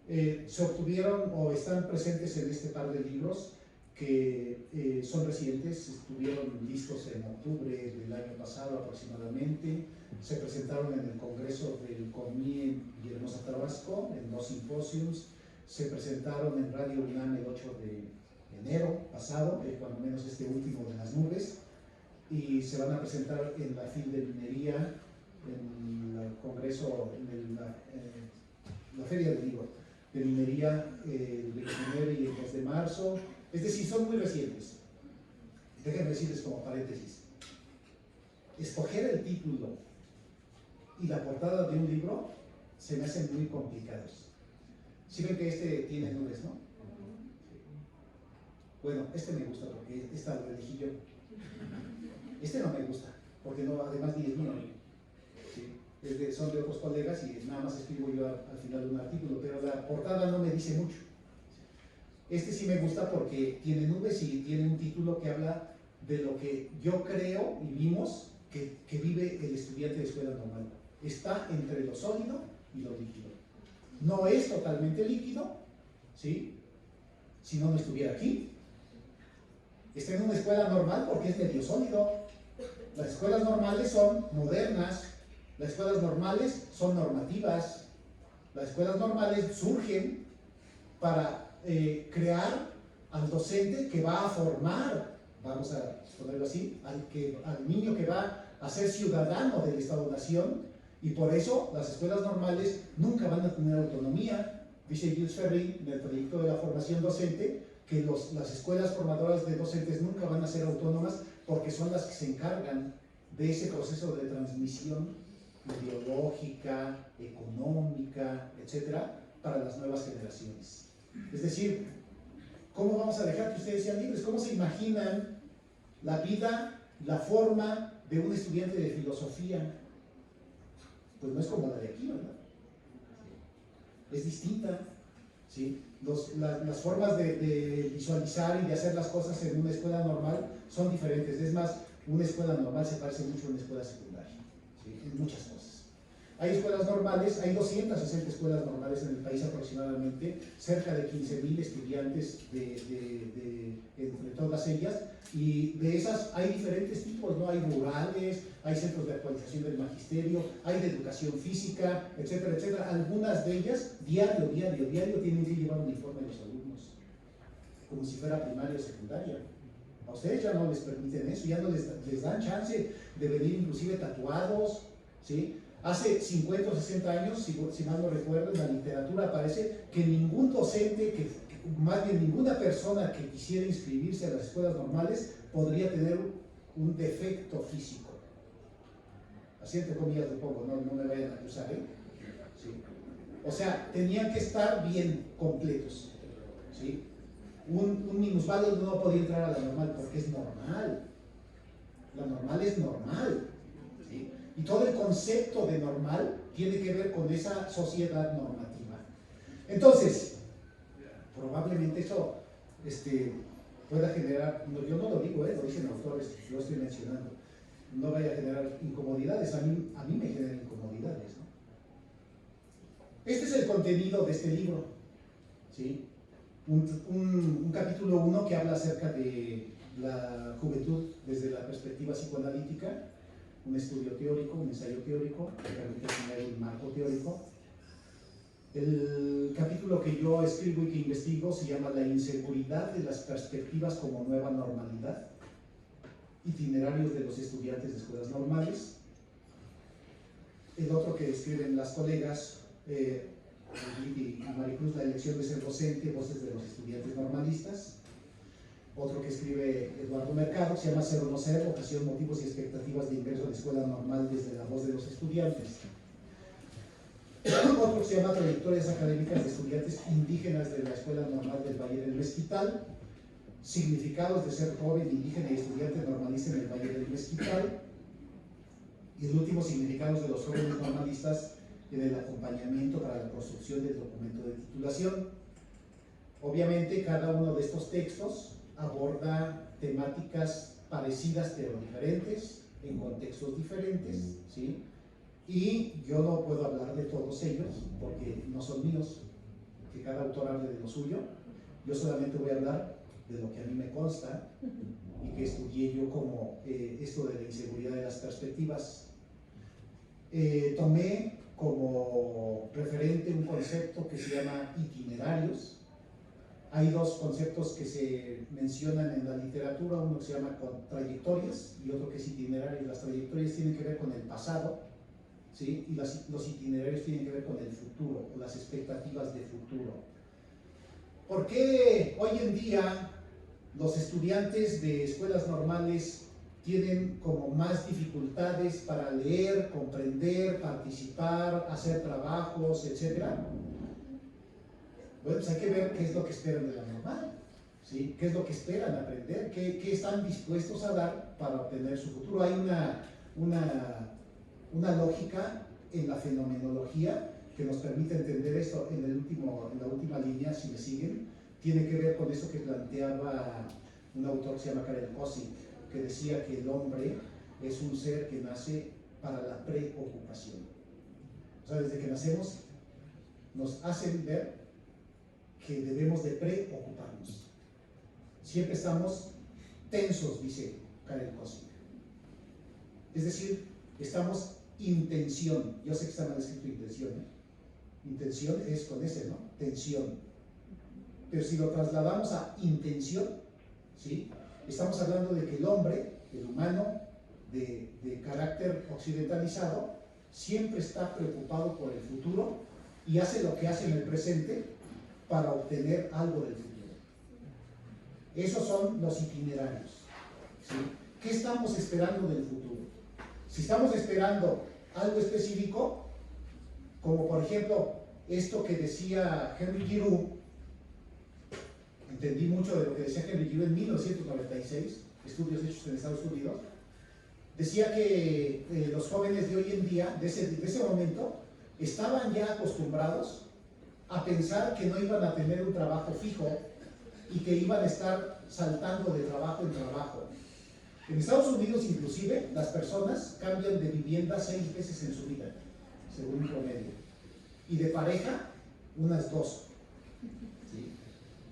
se obtuvieron o están presentes en este par de libros que son recientes, estuvieron listos en octubre del año pasado aproximadamente, se presentaron en el Congreso del CONMI en Villahermosa, Tabasco, en 2 simposios, se presentaron en Radio UNAM el 8 de enero pasado, cuando menos este último de las nubes, y se van a presentar en la FIL de Minería, en el Congreso, en la Feria del Libro de Minería, el 29 y el 2 de marzo, es decir, son muy recientes. Déjenme decirles como paréntesis, escoger el título y la portada de un libro se me hacen muy complicados. ¿Sí ven que este tiene nubes, no? Bueno, este me gusta porque esta lo elegí yo. Este no me gusta, porque no, además ni es mío. ¿Sí? Son de otros colegas y nada más escribo yo al final de un artículo, pero la portada no me dice mucho. Este sí me gusta porque tiene nubes y tiene un título que habla de lo que yo creo y vimos que vive el estudiante de escuela normal. Está entre lo sólido y lo líquido. No es totalmente líquido, ¿sí?, si no estuviera aquí. Está en una escuela normal porque es medio sólido. Las escuelas normales son modernas, las escuelas normales son normativas, las escuelas normales surgen para crear al docente que va a formar, vamos a ponerlo así, al niño que va a ser ciudadano del Estado-Nación, y por eso las escuelas normales nunca van a tener autonomía. Dice Gilles Ferry en el proyecto de la formación docente que las escuelas formadoras de docentes nunca van a ser autónomas porque son las que se encargan de ese proceso de transmisión ideológica, económica, etcétera, para las nuevas generaciones. Es decir, ¿cómo vamos a dejar que ustedes sean libres? ¿Cómo se imaginan la vida, la forma de un estudiante de filosofía? Pues no es como la de aquí, ¿verdad? Es distinta, ¿sí? Las formas de visualizar y de hacer las cosas en una escuela normal son diferentes. Es más, una escuela normal se parece mucho a una escuela secundaria, ¿sí?, en muchas cosas. Hay escuelas normales, hay 260 escuelas normales en el país aproximadamente, cerca de 15,000 estudiantes entre todas ellas, y de esas hay diferentes tipos, ¿no? Hay rurales, hay centros de actualización del magisterio, hay de educación física, etcétera, etcétera. Algunas de ellas, diario, tienen que llevar uniforme a los alumnos, como si fuera primaria o secundaria. A ustedes ya no les permiten eso, ya no les dan chance de venir inclusive tatuados, ¿sí? Hace 50 o 60 años, si mal no recuerdo, en la literatura aparece que ningún docente, más bien ninguna persona que quisiera inscribirse a las escuelas normales podría tener un defecto físico. Así entre comillas lo pongo, no me vayan a acusar, ¿eh? ¿Sí? O sea, tenían que estar bien completos, ¿sí? Un minusválido no podía entrar a la normal porque es normal. La normal es normal, ¿sí? Y todo el concepto de normal tiene que ver con esa sociedad normativa. Entonces, probablemente eso pueda generar, yo no lo digo, lo dicen autores, lo estoy mencionando, no vaya a generar incomodidades. A mí me generan incomodidades, ¿no? Este es el contenido de este libro, ¿sí? Un capítulo 1 que habla acerca de la juventud desde la perspectiva psicoanalítica, un estudio teórico, un ensayo teórico, que permite tener un marco teórico. El capítulo que yo escribo y que investigo se llama La inseguridad de las perspectivas como nueva normalidad, itinerarios de los estudiantes de escuelas normales. El otro que escriben las colegas y Maricruz, La elección de ser docente, voces de los estudiantes normalistas. Otro que escribe Eduardo Mercado, se llama Ser o no ser, vocación, motivos y expectativas de ingreso a la escuela normal desde la voz de los estudiantes. Otro que se llama Trayectorias académicas de estudiantes indígenas de la escuela normal del Valle del Mezquital, significados de ser joven, indígena y estudiante normalista en el Valle del Mezquital. Y el último, significados de los jóvenes normalistas en el acompañamiento para la construcción del documento de titulación. Obviamente cada uno de estos textos aborda temáticas parecidas pero diferentes, en contextos diferentes, ¿sí? Y yo no puedo hablar de todos ellos porque no son míos, que cada autor hable de lo suyo. Yo solamente voy a hablar de lo que a mí me consta y que estudié yo como esto de la inseguridad de las perspectivas. Tomé como referente un concepto que se llama itinerarios. Hay dos conceptos que se mencionan en la literatura, uno que se llama trayectorias y otro que es itinerarios. Las trayectorias tienen que ver con el pasado, ¿sí? Y los itinerarios tienen que ver con el futuro, o las expectativas de futuro. ¿Por qué hoy en día los estudiantes de escuelas normales tienen como más dificultades para leer, comprender, participar, hacer trabajos, etcétera? Bueno, pues hay que ver qué es lo que esperan de la normal, ¿sí? ¿Qué es lo que esperan aprender? ¿Qué están dispuestos a dar para obtener su futuro? Hay una lógica en la fenomenología que nos permite entender esto. En la última línea, si me siguen, tiene que ver con eso que planteaba un autor que se llama Karel Kosik, que decía que el hombre es un ser que nace para la preocupación. O sea, desde que nacemos nos hacen ver que debemos de preocuparnos. Siempre estamos tensos, dice Karel Kosik. Es decir, estamos intención. Yo sé que está mal escrito intención, ¿eh? Intención es con ese, ¿no? Tensión. Pero si lo trasladamos a intención, ¿sí? Estamos hablando de que el hombre, el humano de carácter occidentalizado, siempre está preocupado por el futuro y hace lo que hace en el presente para obtener algo del futuro. Esos son los itinerarios, ¿sí? ¿Qué estamos esperando del futuro? Si estamos esperando algo específico, como por ejemplo esto que decía Henry Giroux, entendí mucho de lo que decía Henry Giroux en 1996, estudios hechos en Estados Unidos, decía que los jóvenes de hoy en día, de ese momento, estaban ya acostumbrados a pensar que no iban a tener un trabajo fijo y que iban a estar saltando de trabajo en trabajo. En Estados Unidos, inclusive, las personas cambian de vivienda 6 veces en su vida, según un promedio, y de pareja, unas 2. ¿Sí?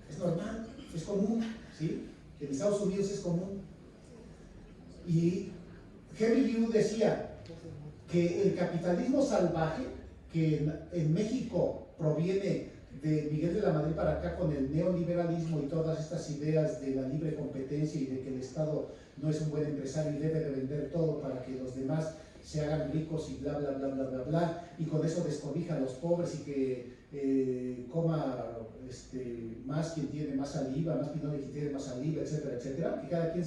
Es normal, es común, ¿sí? En Estados Unidos es común. Y Henry Giroux decía que el capitalismo salvaje, que en México proviene de Miguel de la Madrid para acá con el neoliberalismo y todas estas ideas de la libre competencia y de que el Estado no es un buen empresario y debe de vender todo para que los demás se hagan ricos y bla, bla, bla, bla, bla, bla, y con eso descobija a los pobres y que coma más quien tiene más saliva, más pinole quien tiene más saliva, etcétera, etcétera, que cada quien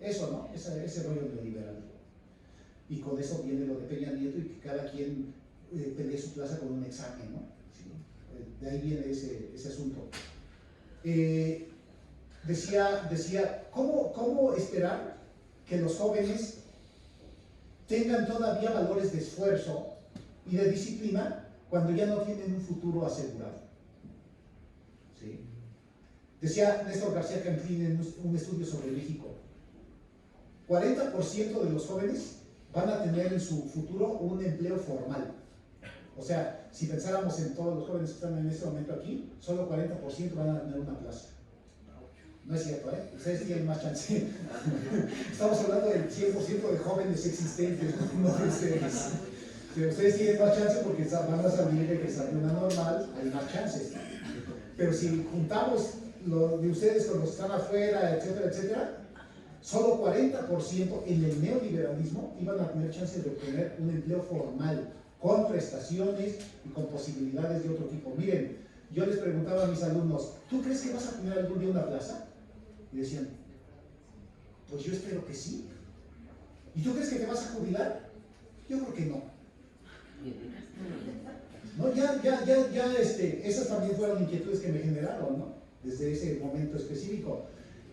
eso, ¿no? Ese rollo neoliberal. Y con eso viene lo de Peña Nieto y que cada quien pelee su plaza con un examen, ¿no? ¿Sí? De ahí viene ese asunto. Decía ¿cómo esperar que los jóvenes tengan todavía valores de esfuerzo y de disciplina cuando ya no tienen un futuro asegurado? ¿Sí? Decía Néstor García Canclín en un estudio sobre México, 40% de los jóvenes van a tener en su futuro un empleo formal. O sea, si pensáramos en todos los jóvenes que están en este momento aquí, solo 40% van a tener una plaza. No es cierto, ¿eh? Ustedes tienen más chance. Estamos hablando del 100% de jóvenes existentes, no de ustedes. Pero ustedes tienen más chance porque van a salir de que sale una normal, hay más chances. Pero si juntamos lo de ustedes con los que están afuera, etcétera, etcétera, solo 40% en el neoliberalismo iban a tener chance de obtener un empleo formal, con prestaciones y con posibilidades de otro tipo. Miren, yo les preguntaba a mis alumnos, ¿tú crees que vas a tener algún día una plaza? Y decían, pues yo espero que sí. ¿Y tú crees que te vas a jubilar? Yo creo que no. No, esas también fueron inquietudes que me generaron, ¿no? Desde ese momento específico.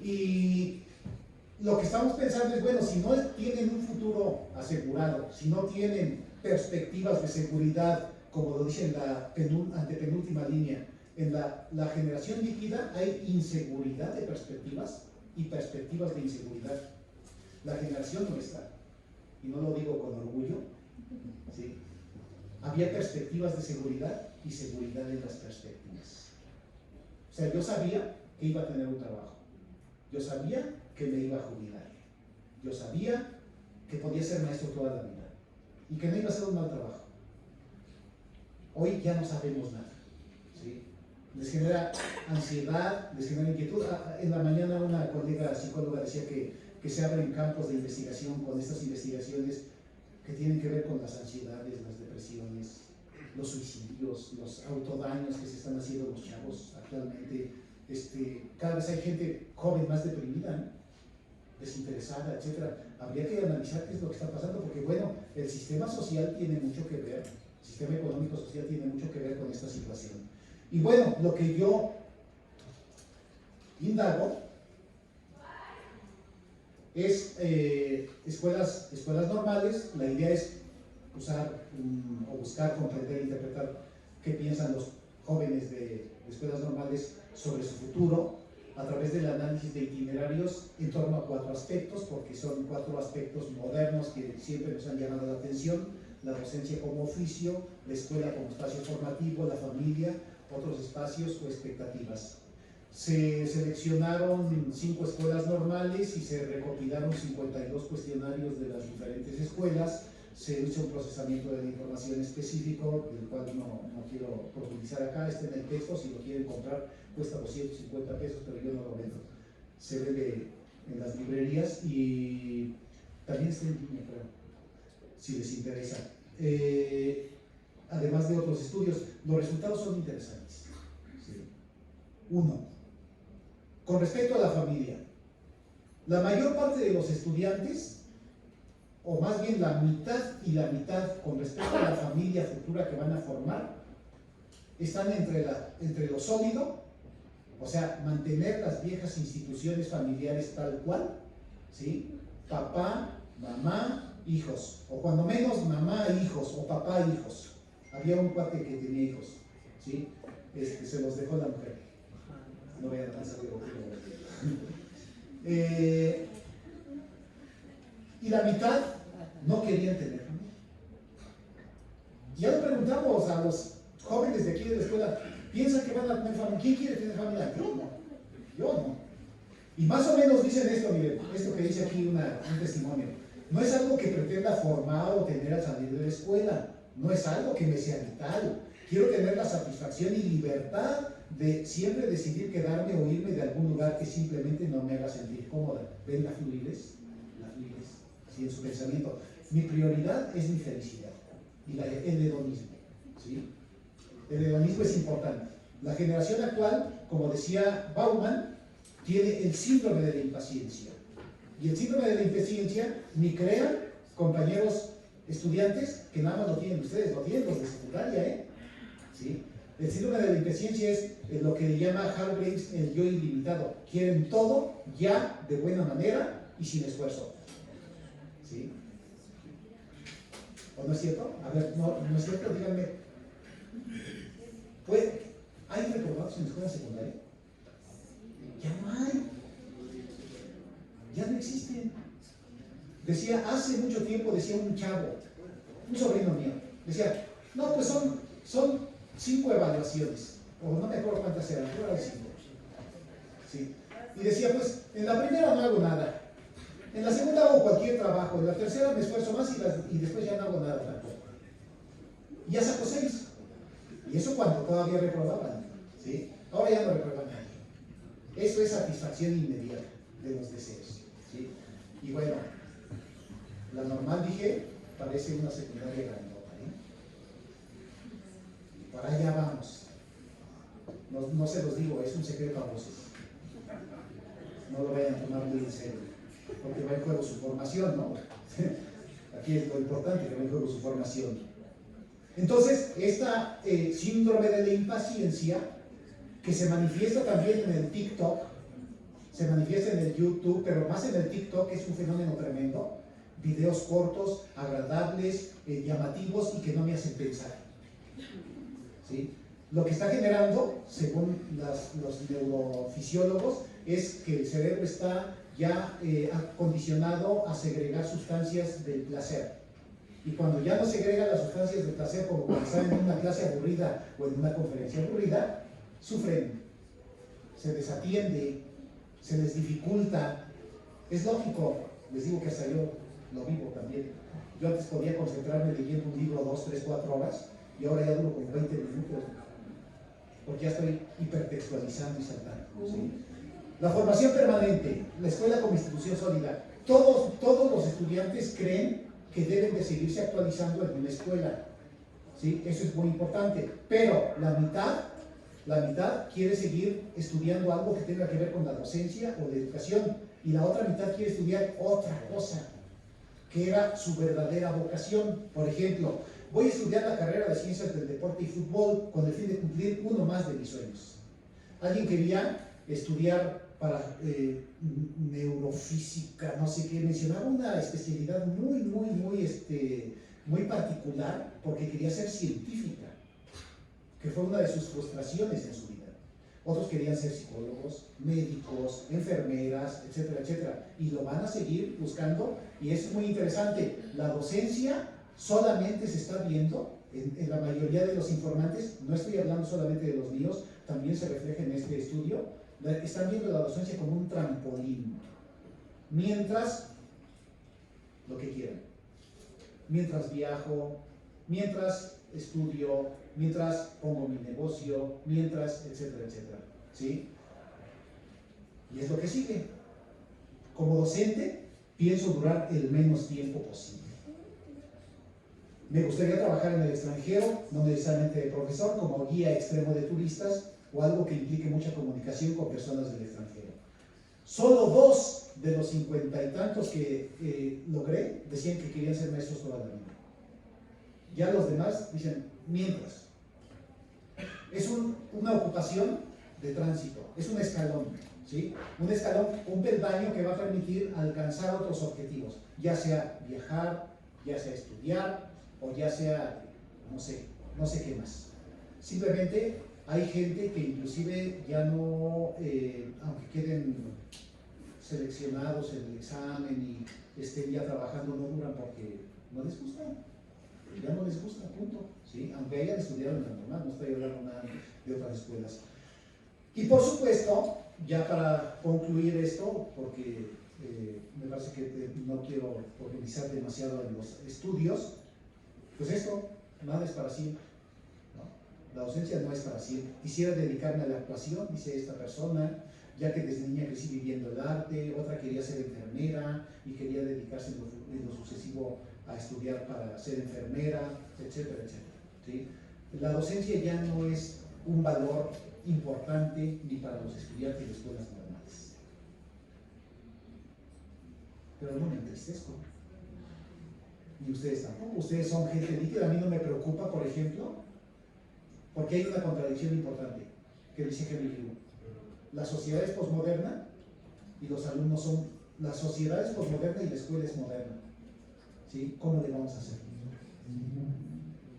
Y lo que estamos pensando es, bueno, si no tienen un futuro asegurado, si no tienen perspectivas de seguridad, como lo dice en la antepenúltima línea, en la generación líquida hay inseguridad de perspectivas y perspectivas de inseguridad. La generación nuestra, y no lo digo con orgullo, ¿sí?, había perspectivas de seguridad y seguridad en las perspectivas. O sea, yo sabía que iba a tener un trabajo, yo sabía que me iba a jubilar, yo sabía que podía ser maestro toda la vida y que no iba a hacer un mal trabajo. Hoy ya no sabemos nada, ¿sí? Les genera ansiedad, les genera inquietud. En la mañana una colega psicóloga decía que se abren campos de investigación con estas investigaciones que tienen que ver con las ansiedades, las depresiones, los suicidios, los autodaños que se están haciendo los chavos actualmente. Cada vez hay gente joven más deprimida, ¿no?, desinteresada, etc. Habría que analizar qué es lo que está pasando, porque bueno, el sistema social tiene mucho que ver, el sistema económico social tiene mucho que ver con esta situación. Y bueno, lo que yo indago es escuelas normales. La idea es o buscar, comprender, interpretar qué piensan los jóvenes de escuelas normales sobre su futuro a través del análisis de itinerarios en torno a 4 aspectos, porque son 4 aspectos modernos que siempre nos han llamado la atención: la docencia como oficio, la escuela como espacio formativo, la familia, otros espacios o expectativas. Se seleccionaron 5 escuelas normales y se recopilaron 52 cuestionarios de las diferentes escuelas. Se hizo un procesamiento de la información específico, del cual no quiero profundizar acá. Está en el texto, si lo quieren comprar cuesta 250 pesos, pero yo no lo vendo. Se vende en las librerías y también está en línea, creo, si les interesa. Además de otros estudios, los resultados son interesantes. ¿Sí? 1. Con respecto a la familia, la mayor parte de los estudiantes, o más bien la mitad y la mitad con respecto a la familia futura que van a formar, están entre lo sólido, o sea, mantener las viejas instituciones familiares tal cual, ¿sí?, papá, mamá, hijos, o cuando menos mamá, hijos, o papá, hijos. Había un cuate que tenía hijos, ¿sí?, se los dejó la mujer. No voy a lanzar y la mitad no querían tener familia. Ya le preguntamos a los jóvenes de aquí de la escuela, ¿piensan que van a tener familia? ¿Quién quiere tener familia? Yo no. Y más o menos dicen esto, miren, esto que dice aquí un testimonio. No es algo que pretenda formar o tener al salir de la escuela, no es algo que me sea vital. Quiero tener la satisfacción y libertad de siempre decidir quedarme o irme de algún lugar que simplemente no me haga sentir cómoda. ¿Ven la fluidez? La fluidez, ¿sí?, en su pensamiento. Mi prioridad es mi felicidad y el hedonismo, ¿sí? El hedonismo es importante. La generación actual, como decía Bauman, tiene el síndrome de la impaciencia. Y el síndrome de la impaciencia ni crean, compañeros estudiantes, que nada más lo tienen ustedes, lo tienen los de secundaria, ¿sí? El síndrome de la impaciencia es lo que le llama Hargreaves el yo ilimitado. Quieren todo ya, de buena manera y sin esfuerzo, ¿sí? ¿O no es cierto? A ver, no es cierto, díganme. Pues, ¿hay reprobados en la escuela secundaria? Ya no hay. Ya no existen. Decía, hace mucho tiempo, decía un chavo, un sobrino mío, decía, no, pues son 5 evaluaciones, o no me acuerdo cuántas eran, pero eran 5. ¿Sí? Y decía, pues, en la primera no hago nada, en la segunda hago cualquier trabajo, en la tercera me esfuerzo más y después ya no hago nada tampoco. Y ya sacó 6. Y eso cuando todavía reprobaban, ¿sí? Ahora ya no reprueban nadie. Eso es satisfacción inmediata de los deseos, ¿sí? Y bueno, la normal, dije, parece una secundaria grandota, para allá vamos. No se los digo, es un secreto a voces. No lo vayan a tomar muy en serio, porque va en juego su formación, ¿no? Aquí es lo importante, que va en juego su formación. Entonces, esta síndrome de la impaciencia, que se manifiesta también en el TikTok, se manifiesta en el YouTube, pero más en el TikTok, es un fenómeno tremendo. Videos cortos, agradables, llamativos y que no me hacen pensar. ¿Sí? Lo que está generando, según los neurofisiólogos, es que el cerebro está ya acondicionado a segregar sustancias del placer. Y cuando ya no segrega las sustancias del placer, como cuando están en una clase aburrida o en una conferencia aburrida, sufren, se desatiende, se les dificulta. Es lógico, les digo que hasta yo lo vivo también. Yo antes podía concentrarme leyendo un libro 2, 3, 4 horas y ahora ya duro como 20 minutos, porque ya estoy hipertextualizando y saltando. ¿Sí? La formación permanente, la escuela como institución sólida. Todos los estudiantes creen que deben de seguirse actualizando en una escuela. ¿Sí? Eso es muy importante. Pero la mitad quiere seguir estudiando algo que tenga que ver con la docencia o la educación, y la otra mitad quiere estudiar otra cosa, que era su verdadera vocación. Por ejemplo, voy a estudiar la carrera de Ciencias del Deporte y Fútbol con el fin de cumplir uno más de mis sueños. Alguien quería estudiar para neurofísica, no sé qué, mencionaba una especialidad muy particular, porque quería ser científica, que fue una de sus frustraciones en su vida. Otros querían ser psicólogos, médicos, enfermeras, etcétera, etcétera, y lo van a seguir buscando, y es muy interesante. La docencia solamente se está viendo en la mayoría de los informantes, no estoy hablando solamente de los míos, también se refleja en este estudio. Están viendo la docencia como un trampolín, mientras lo que quieran, mientras viajo, mientras estudio, mientras pongo mi negocio, mientras, etcétera, etcétera. ¿Sí? Y es lo que sigue. Como docente, pienso durar el menos tiempo posible. Me gustaría trabajar en el extranjero, no necesariamente de profesor, como guía extremo de turistas o algo que implique mucha comunicación con personas del extranjero. Solo 2 de los 50 y tantos que logré decían que querían ser maestros toda la vida. Ya los demás dicen, mientras. Es una ocupación de tránsito, es un escalón, ¿sí? Un escalón, un peldaño que va a permitir alcanzar otros objetivos, ya sea viajar, ya sea estudiar, o ya sea, no sé qué más. Simplemente hay gente que inclusive ya no, aunque queden seleccionados en el examen y estén ya trabajando, no duran porque no les gusta. Ya no les gusta, punto. ¿Sí? Aunque hayan estudiado en la normal, no estoy hablando nada de otras escuelas. Y por supuesto, ya para concluir esto, porque me parece que no quiero organizar demasiado en los estudios, pues esto, nada es para siempre, ¿no? La docencia no es para siempre. Quisiera dedicarme a la actuación, dice esta persona, ya que desde niña crecí viviendo el arte. Otra quería ser enfermera y quería dedicarse en lo sucesivo a estudiar para ser enfermera, etcétera, etcétera. ¿Sí? La docencia ya no es un valor importante ni para los estudiantes de escuelas normales. Pero no me entristezco. Ni ustedes tampoco. Ustedes son gente líquida. A mí no me preocupa, por ejemplo, porque hay una contradicción importante que dice Henry Hume. La sociedad es posmoderna y los alumnos son... La sociedad es posmoderna y la escuela es moderna. ¿Sí? ¿Cómo le vamos a hacer?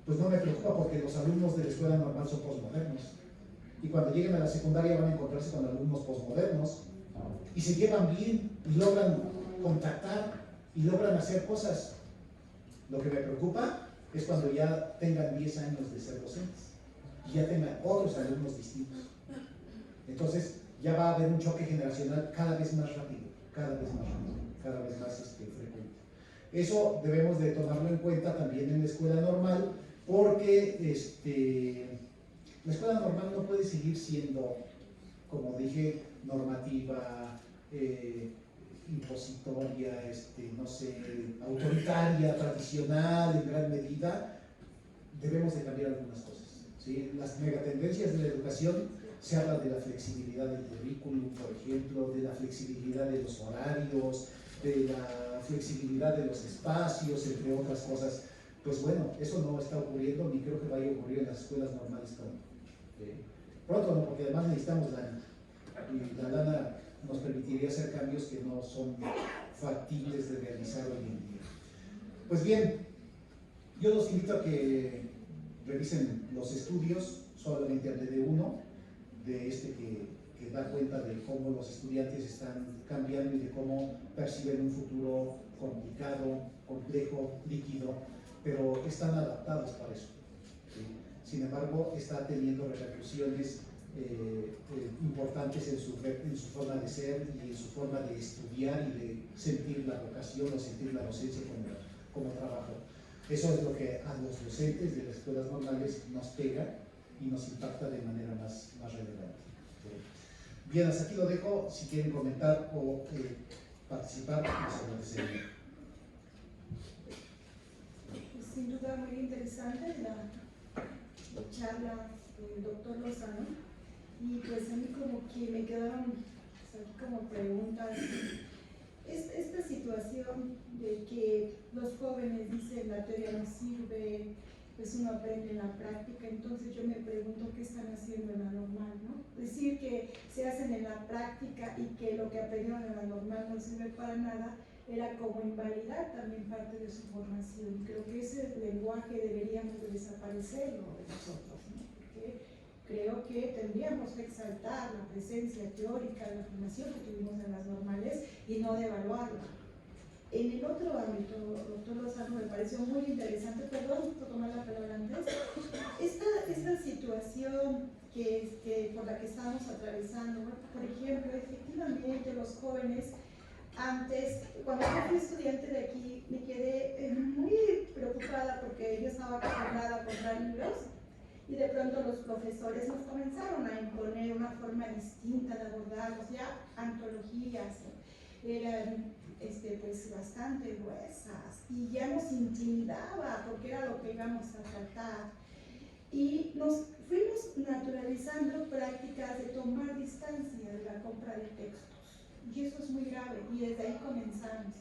Pues no me preocupa, porque los alumnos de la escuela normal son posmodernos. Y cuando lleguen a la secundaria van a encontrarse con alumnos posmodernos y se llevan bien y logran contactar y logran hacer cosas. Lo que me preocupa es cuando ya tengan 10 años de ser docentes y ya tengan otros alumnos distintos. Entonces ya va a haber un choque generacional cada vez más rápido, cada vez más frecuente. Eso debemos de tomarlo en cuenta también en la escuela normal, porque la escuela normal no puede seguir siendo, como dije, normativa, impositoria, no sé, autoritaria, tradicional en gran medida. Debemos de cambiar algunas cosas, ¿sí? Las megatendencias de la educación, se habla de la flexibilidad del currículum, por ejemplo, de la flexibilidad de los horarios, de la flexibilidad de los espacios, entre otras cosas. Pues bueno, eso no está ocurriendo ni creo que vaya a ocurrir en las escuelas normales pronto. Pronto no, porque además necesitamos lana. Y la lana nos permitiría hacer cambios que no son factibles de realizar hoy en día. Pues bien, yo los invito a que revisen los estudios, solamente hablé de uno, de este que da cuenta de cómo los estudiantes están cambiando y de cómo perciben un futuro complicado, complejo, líquido, pero están adaptados para eso. ¿Sí? Sin embargo, está teniendo repercusiones importantes en su forma de ser y en su forma de estudiar y de sentir la vocación o sentir la docencia como trabajo. Eso es lo que a los docentes de las escuelas normales nos pega y nos impacta de manera más relevante. Bien, hasta aquí lo dejo. Si quieren comentar o participar, les agradecería. Sin duda muy interesante la charla del doctor Lozano, y pues a mí como que me quedaron pues, aquí como preguntas. Esta situación de que los jóvenes dicen la teoría no sirve, pues uno aprende en la práctica, entonces yo me pregunto qué están haciendo en la normal, ¿no? Decir que se hacen en la práctica y que lo que aprendieron en la normal no sirve para nada, era como invalidar también parte de su formación. Creo que ese lenguaje deberíamos de desaparecerlo de nosotros, ¿no? Porque creo que tendríamos que exaltar la presencia teórica de la formación que tuvimos en las normales y no devaluarla. En el otro ámbito, doctor Lozano, me pareció muy interesante, perdón por tomar la palabra antes, esta situación por la que estamos atravesando, ¿no? Por ejemplo, efectivamente los jóvenes, antes, cuando yo fui estudiante de aquí, me quedé muy preocupada porque yo estaba acostumbrada a comprar libros y de pronto los profesores nos comenzaron a imponer una forma distinta de abordarlos, ya antologías, eran pues bastante gruesas y ya nos intimidaba porque era lo que íbamos a tratar. Y nos fuimos naturalizando prácticas de tomar distancia de la compra de textos. Y eso es muy grave, y desde ahí comenzamos.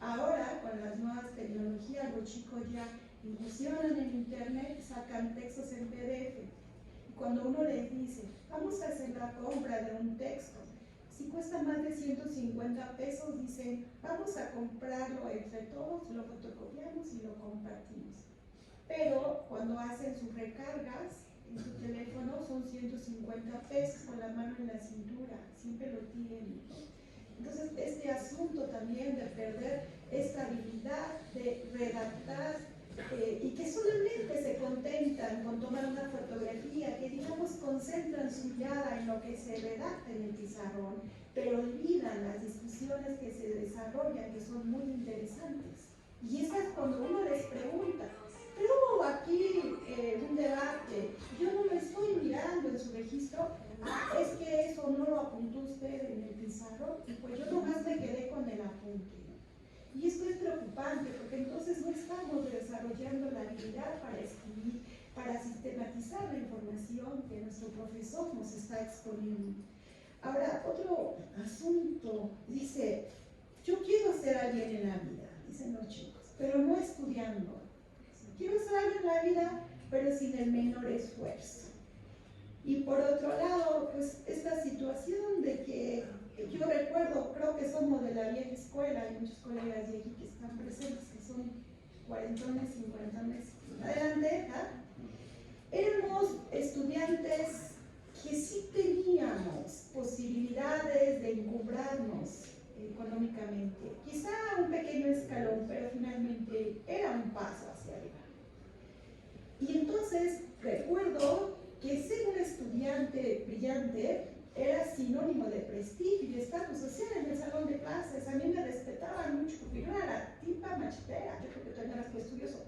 Ahora, con las nuevas tecnologías, los chicos ya incursionan en internet, sacan textos en PDF. Y cuando uno les dice, vamos a hacer la compra de un texto, si cuesta más de 150 pesos, dicen, vamos a comprarlo entre todos, lo fotocopiamos y lo compartimos. Pero cuando hacen sus recargas en su teléfono son 150 pesos con la mano en la cintura, siempre lo tienen. Entonces, este asunto también de perder esta habilidad de redactar y que solamente se contentan con tomar una fotografía, que digamos concentran su mirada en lo que se redacta en el pizarrón, pero olvidan las discusiones que se desarrollan, que son muy interesantes. Y esas cuando uno les pregunta, pero hubo aquí un debate, yo no lo estoy mirando en su registro, es que eso no lo apuntó usted en el pizarrón, y pues yo nomás me quedé con el apunte. Y esto es preocupante, porque entonces no estamos desarrollando la habilidad para escribir, para sistematizar la información que nuestro profesor nos está exponiendo. Ahora, otro asunto, dice, yo quiero ser alguien en la vida, dicen los chicos, pero no estudiando. Quiero ser alguien en la vida, pero sin el menor esfuerzo. Y por otro lado, pues esta situación de que yo recuerdo, creo que somos de la vieja escuela, hay muchos colegas de aquí que están presentes, que son cuarentones, cincuentones, adelante, éramos estudiantes que sí teníamos posibilidades de encumbrarnos económicamente, quizá un pequeño escalón, pero finalmente era un paso hacia arriba. Y entonces recuerdo que ser un estudiante brillante era sinónimo de prestigio y estatus social en el salón de clases. A mí me respetaban mucho porque yo era la tipa machetera, yo creo que también eras estudioso.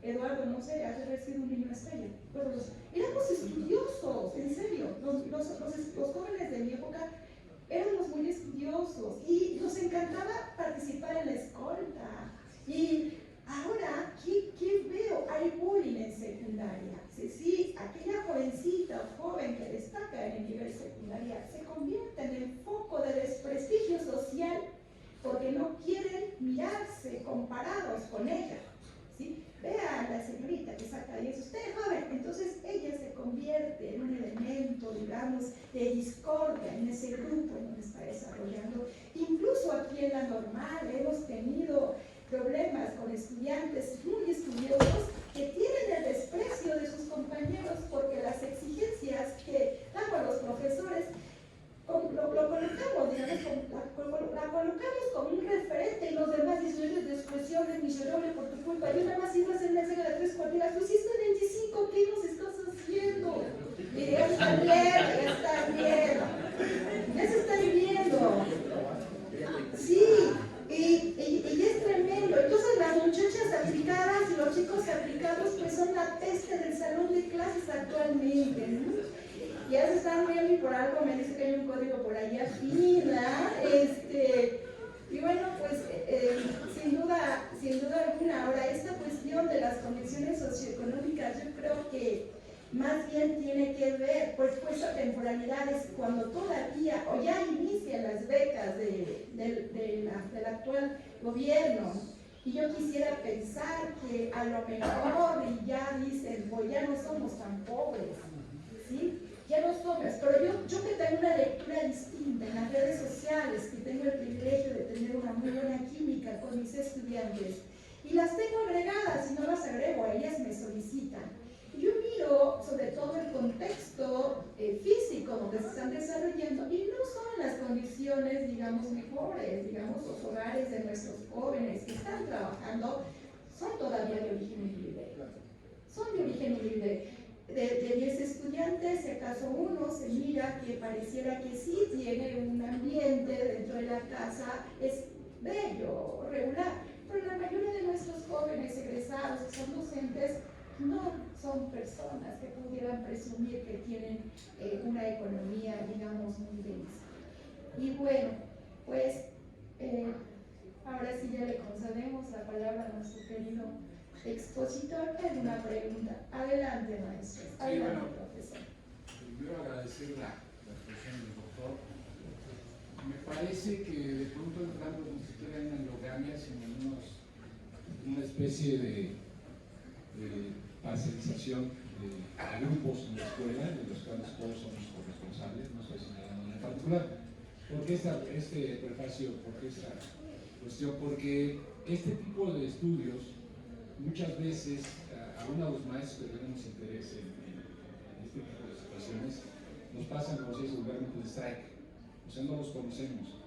Eduardo, no sé, has de haber sido un niño estrella. Pero éramos estudiosos, en serio. Los jóvenes de mi época éramos muy estudiosos y nos encantaba participar en la escolta. Y ahora, ¿qué veo? Hay bullying en secundaria. Sí, aquella ella se convierte en el foco de desprestigio social porque no quieren mirarse comparados con ella, ¿sí? Vea a la señorita que saca 10, usted es joven, entonces ella se convierte en un elemento, digamos, de discordia en ese grupo en donde está desarrollando. Incluso aquí en la normal hemos tenido problemas con estudiantes muy estudiosos que tienen el desprecio de sus compañeros porque las exigencias que damos los profesores lo colocamos, digamos, la colocamos como un referente y los demás dicen, eres despreciable, miserable por tu culpa. Yo nada más iba a hacer una entrega de 3 cuartillas, tú hiciste 25, ¿qué nos estás haciendo? Y ya está bien, ya se está viendo. Sí, y es tremendo. Entonces las muchachas aplicadas y los chicos aplicados pues son la peste del salón de clases actualmente, ¿no? Ya se están viendo y por algo me dice que hay un código por ahí afina, y bueno, pues sin duda alguna. Ahora, esta cuestión de las condiciones socioeconómicas yo creo que más bien tiene que ver, pues esa temporalidad es cuando todavía, o ya inician las becas del actual gobierno, y yo quisiera pensar que a lo mejor y ya dicen, pues ya no somos tan pobres, ¿sí? Ya no somos, pero yo que tengo una lectura distinta en las redes sociales, que tengo el privilegio de tener una muy buena química con mis estudiantes, y las tengo agregadas, y no las agrego, a ellas me solicitan. Y yo miro sobre todo el contexto físico donde se están desarrollando, y no son las condiciones, digamos, mejores, digamos, los hogares de nuestros jóvenes que están trabajando, son todavía de origen humilde. Son de origen humilde. De 10 estudiantes, si acaso uno se mira que pareciera que sí tiene un ambiente dentro de la casa, es bello, regular, pero la mayoría de nuestros jóvenes egresados que son docentes no son personas que pudieran presumir que tienen una economía, digamos, muy densa. Y bueno, pues ahora sí ya le concedemos la palabra a nuestro querido expositor. ¿Hay una pregunta? Adelante, maestro. Adelante, profesor. Primero agradecer la exposición del doctor. Me parece que de pronto entrando ni siquiera en una endogamia, sino en una especie de parcialización de grupos en la escuela, de los cuales todos somos corresponsables, no estoy señalando en particular. ¿Por qué este prefacio? ¿Por qué esta cuestión? Porque este tipo de estudios muchas veces, aún a los maestros que tenemos interés en este tipo de situaciones, nos pasan, como se dice vulgarmente, de strike, o sea, no los conocemos.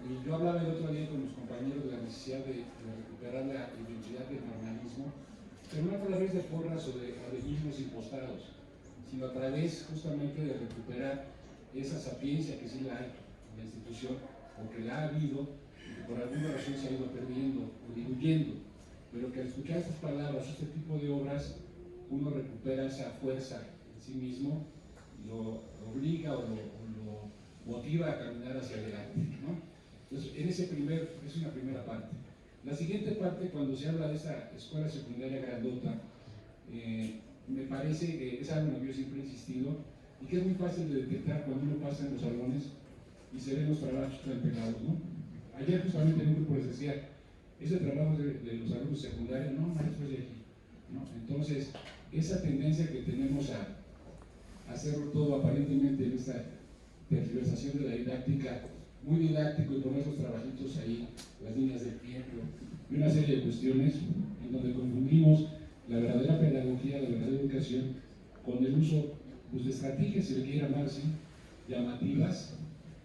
Y yo hablaba el otro día con mis compañeros de la necesidad de recuperar la identidad del normalismo, pero no a través de porras o de mismos impostados, sino a través justamente de recuperar esa sapiencia que sí la hay en la institución, o que la ha habido, y que por alguna razón se ha ido perdiendo o diluyendo. Pero que al escuchar estas palabras, este tipo de obras, uno recupera esa fuerza en sí mismo, lo obliga o lo motiva a caminar hacia adelante, ¿no? Entonces, es una primera parte. La siguiente parte, cuando se habla de esa escuela secundaria grandota, me parece que es algo en lo que yo siempre he insistido y que es muy fácil de detectar cuando uno pasa en los salones y se ven los trabajos tan pegados, ¿no? Ayer justamente en un grupo les decía, ese trabajo de los alumnos secundarios, no, maestro, es de aquí, ¿no? Entonces, esa tendencia que tenemos a hacerlo todo aparentemente en esta tergiversación de la didáctica, muy didáctico, y poner esos trabajitos ahí, las líneas del tiempo, y una serie de cuestiones en donde confundimos la verdadera pedagogía, la verdadera educación, con el uso pues, de estrategias, si le quiere llamar así, llamativas,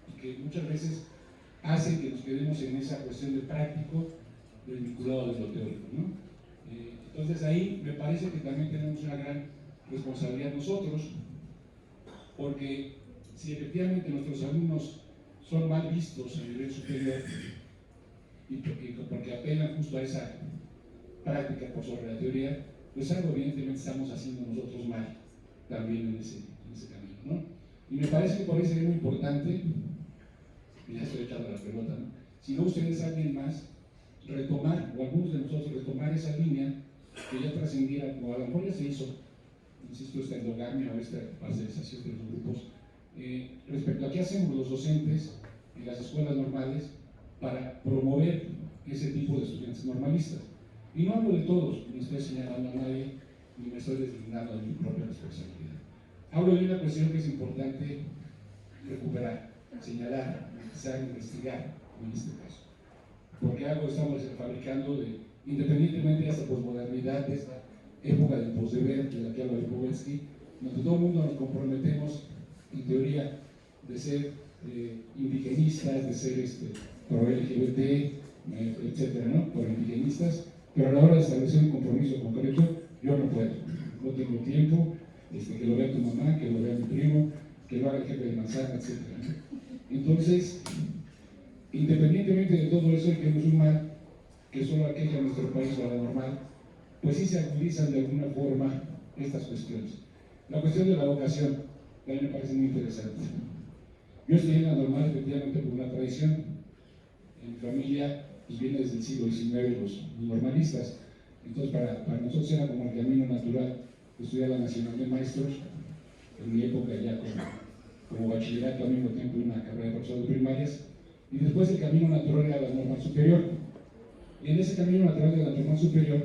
y que muchas veces hacen que nos quedemos en esa cuestión de práctico, desvinculado de lo teórico, ¿no? Entonces ahí me parece que también tenemos una gran responsabilidad nosotros, porque si efectivamente nuestros alumnos son mal vistos a nivel superior y porque apelan justo a esa práctica por sobre la teoría, pues algo evidentemente estamos haciendo nosotros mal también en ese camino, ¿no? Y me parece que por eso es muy importante, y ya estoy echando la pelota, ¿no? Si no ustedes alguien más, retomar, o algunos de nosotros retomar esa línea que ya trascendiera, o a lo mejor ya se hizo, insisto, esta endogamia o esta parcialización de los grupos, respecto a qué hacemos los docentes en las escuelas normales para promover ese tipo de estudiantes normalistas. Y no hablo de todos, ni estoy señalando a nadie, ni me estoy designando a mi propia responsabilidad. Hablo de una cuestión que es importante recuperar, señalar, analizar, investigar en este caso. Porque algo estamos fabricando, independientemente de esta posmodernidad, de esta época del posdeber de la que habla Lipovetsky, donde todo el mundo nos comprometemos, en teoría, de ser indigenistas, de ser pro LGBT, etcétera, ¿no? Por indigenistas, pero a la hora de establecer un compromiso concreto, yo no puedo, no tengo tiempo, que lo vea tu mamá, que lo vea mi primo, que lo haga el jefe de manzana, etcétera, ¿no? Entonces, independientemente de todo eso, que no es un mal que solo aqueja a nuestro país o a la normal, pues sí se agudizan de alguna forma estas cuestiones. La cuestión de la vocación también me parece muy interesante. Yo estoy en la normal efectivamente por una tradición. En mi familia pues, viene desde el siglo XIX los normalistas. Entonces para nosotros era como el camino natural estudiar la Nacional de Maestros, en mi época ya como bachillerato al mismo tiempo una carrera de profesor de primarias, y después el camino natural era la normal superior. Y en ese camino natural de la normal superior,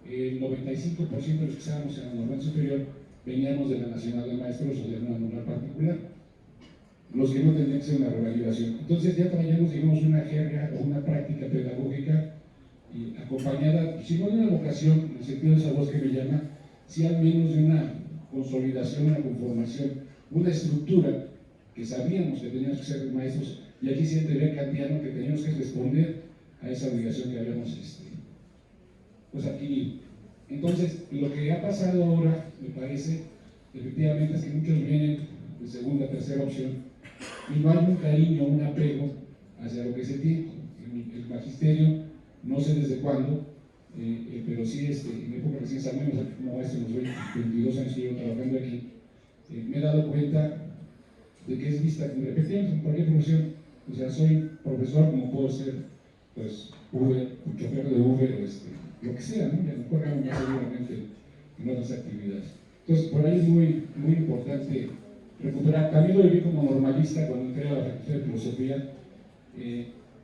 el 95% de los que estábamos en la normal superior veníamos de la Nacional de Maestros o de una normal particular, los que no tendrían que ser una revalidación. Entonces ya traíamos, digamos, una jerga o una práctica pedagógica acompañada, si no de una vocación, en el sentido de esa voz que me llama, si al menos de una consolidación, una conformación, una estructura que sabíamos que teníamos que ser maestros, y aquí siente ver kantiano que teníamos que responder a esa obligación que habíamos pues adquirido. Entonces, lo que ha pasado ahora, me parece, efectivamente, es que muchos vienen de segunda, tercera opción, y no hay un cariño, un apego hacia lo que se tiene. El magisterio, no sé desde cuándo, pero sí en época recién, al menos como maestro, en los 22 años que llevo trabajando aquí, me he dado cuenta de que es vista, como repetimos en cualquier profesión, o sea, soy profesor como puedo ser, pues, Uber, chofer de Uber, lo que sea, ¿no? Y a lo mejor gano más seguramente en otras actividades. Entonces, por ahí es muy, muy importante recuperar. También lo viví como normalista cuando entré a la Facultad de Filosofía.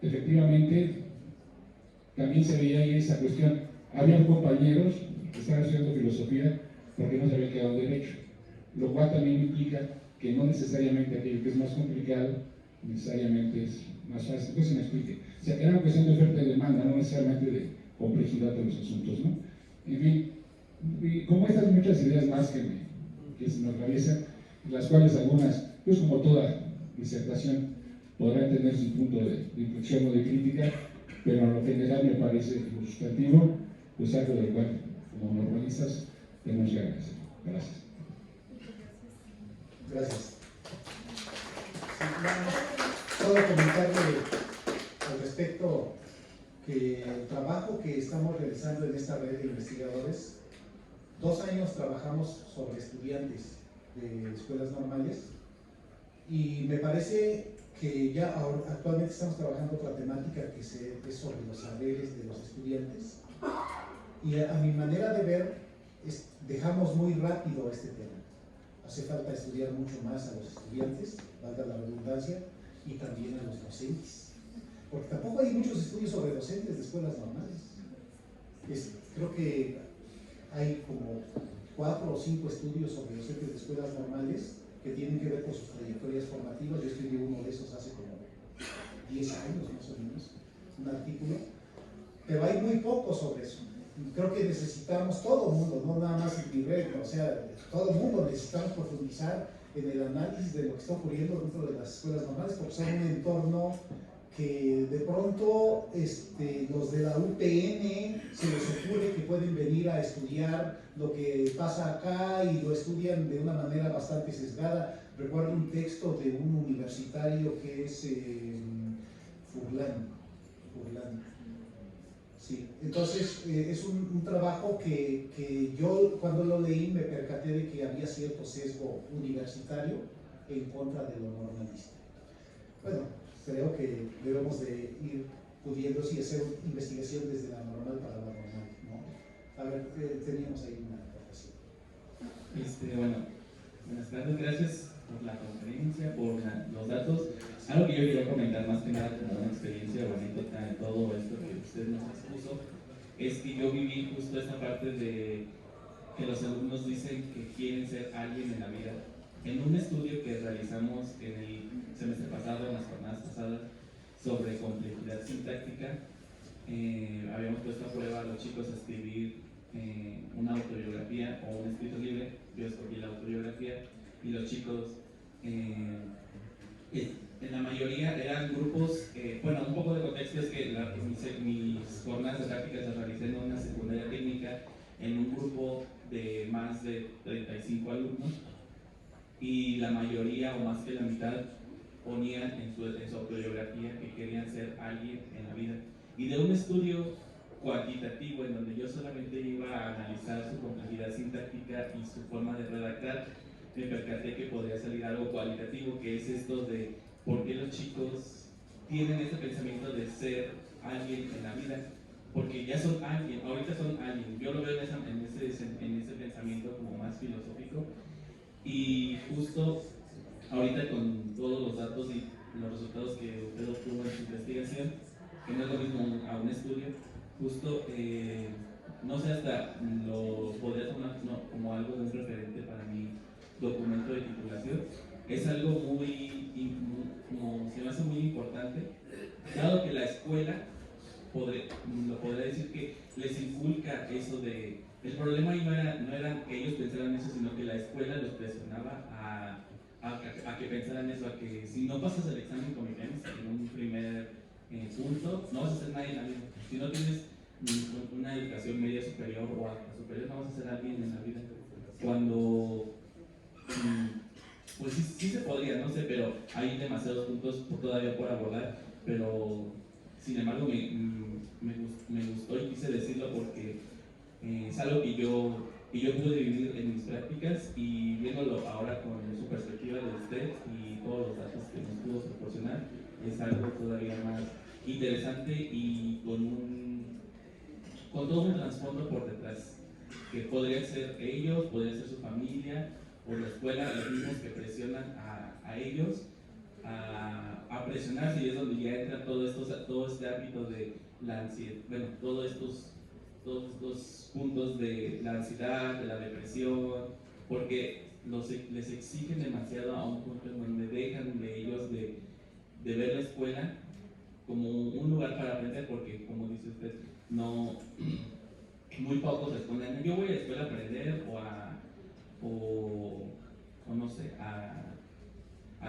Efectivamente, también se veía ahí esa cuestión. Había compañeros que estaban estudiando filosofía porque no se habían quedado en derecho, lo cual también implica que no necesariamente aquello que es más complicado necesariamente es más fácil. Entonces me explique. O sea, que era una cuestión de oferta y demanda, no necesariamente de complejidad de los asuntos, ¿no? En fin, y como estas muchas ideas más que se me atraviesan, las cuales algunas, pues como toda disertación, podrán tener su punto de inflexión o de crítica, pero en lo general me parece lo sustantivo, pues algo del cual, como normalistas, tenemos que agradecer. Gracias. Gracias. Solo comentarle al respecto que el trabajo que estamos realizando en esta red de investigadores, 2 años trabajamos sobre estudiantes de escuelas normales y me parece que ya actualmente estamos trabajando otra temática que es sobre los saberes de los estudiantes y a mi manera de ver dejamos muy rápido este tema. Hace falta estudiar mucho más a los estudiantes, valga la redundancia, y también a los docentes. Porque tampoco hay muchos estudios sobre docentes de escuelas normales. Creo que hay como 4 o 5 estudios sobre docentes de escuelas normales que tienen que ver con sus trayectorias formativas. Yo escribí uno de esos hace como 10 años más o menos, un artículo, pero hay muy poco sobre eso. Creo que necesitamos todo el mundo, no nada más el red, o sea, todo el mundo necesitamos profundizar en el análisis de lo que está ocurriendo dentro de las escuelas normales, porque son un entorno que de pronto los de la UPN se les ocurre que pueden venir a estudiar lo que pasa acá y lo estudian de una manera bastante sesgada. Recuerdo un texto de un universitario que es Furlan. Sí, entonces es un trabajo que yo cuando lo leí me percaté de que había cierto sesgo universitario en contra de lo normalista. Bueno, creo que debemos de ir pudiendo sí hacer investigación desde la normal para la normal, ¿no? A ver, teníamos ahí una aportación. Bueno, buenas tardes, gracias por la conferencia, por los datos. Algo que yo quería comentar más que nada como una experiencia o anécdota de todo esto que usted nos expuso, es que yo viví justo esta parte de que los alumnos dicen que quieren ser alguien en la vida. En un estudio que realizamos en el semestre pasado, en las jornadas pasadas, sobre complejidad sintáctica, habíamos puesto a prueba a los chicos a escribir una autobiografía o un escrito libre. Yo escogí la autobiografía y los chicos, en la mayoría eran grupos, bueno, un poco de contexto es que mis jornadas de prácticas las realicé en una secundaria técnica en un grupo de más de 35 alumnos y la mayoría o más que la mitad ponían en su autobiografía que querían ser alguien en la vida. Y de un estudio cuantitativo en donde yo solamente iba a analizar su complejidad sintáctica y su forma de redactar, me percaté que podría salir algo cualitativo, que es esto de por qué los chicos tienen este pensamiento de ser alguien en la vida, porque ya son alguien, ahorita son alguien. Yo lo veo en ese pensamiento como más filosófico, y justo ahorita con todos los datos y los resultados que usted obtuvo en su investigación, que no es lo mismo a un estudio, justo no sé, hasta lo podría tomar como algo de un referente para mi documento de titulación. Es algo como se me hace muy importante, dado que la escuela lo podría decir que les inculca eso de. El problema ahí no era que ellos pensaran eso, sino que la escuela los presionaba a que pensaran eso, a que si no pasas el examen Comitems en un primer punto, no vas a ser nadie en la vida. Si no tienes una educación media superior o alta superior, no vas a ser alguien en la vida. Cuando, pues sí se podría, no sé, pero hay demasiados puntos todavía por abordar, pero sin embargo me gustó y quise decirlo porque es algo que yo pude vivir en mis prácticas, y viéndolo ahora con su perspectiva de usted y todos los datos que nos pudo proporcionar, es algo todavía más interesante y con todo un trasfondo por detrás, que podría ser ellos, podría ser su familia o la escuela, los mismos que presionan a ellos a presionarse, y es donde ya entra todo este ámbito de la ansiedad, bueno, todos estos puntos de la ansiedad, de la depresión, porque les exigen demasiado a un punto en donde dejan de ellos de ver la escuela como un lugar para aprender, porque como dice usted, no, muy pocos responden, yo voy a la escuela a aprender o no sé, a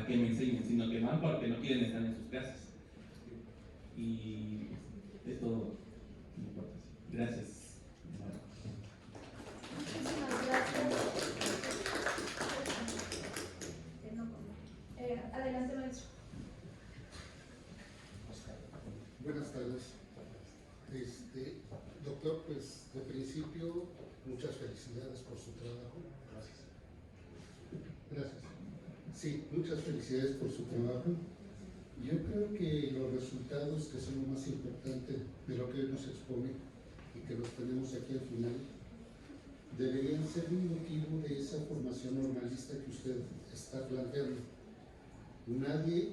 que me enseñen, sino que van porque no quieren estar en sus casas. Y es todo. Gracias. Muchísimas gracias. Adelante, maestro. Buenas tardes. Doctor, pues de principio, muchas felicidades por su trabajo. Gracias. Sí, muchas felicidades por su trabajo. Yo creo que los resultados, que son lo más importante de lo que hoy nos expone y que los tenemos aquí al final, deberían ser un motivo de esa formación normalista que usted está planteando. Nadie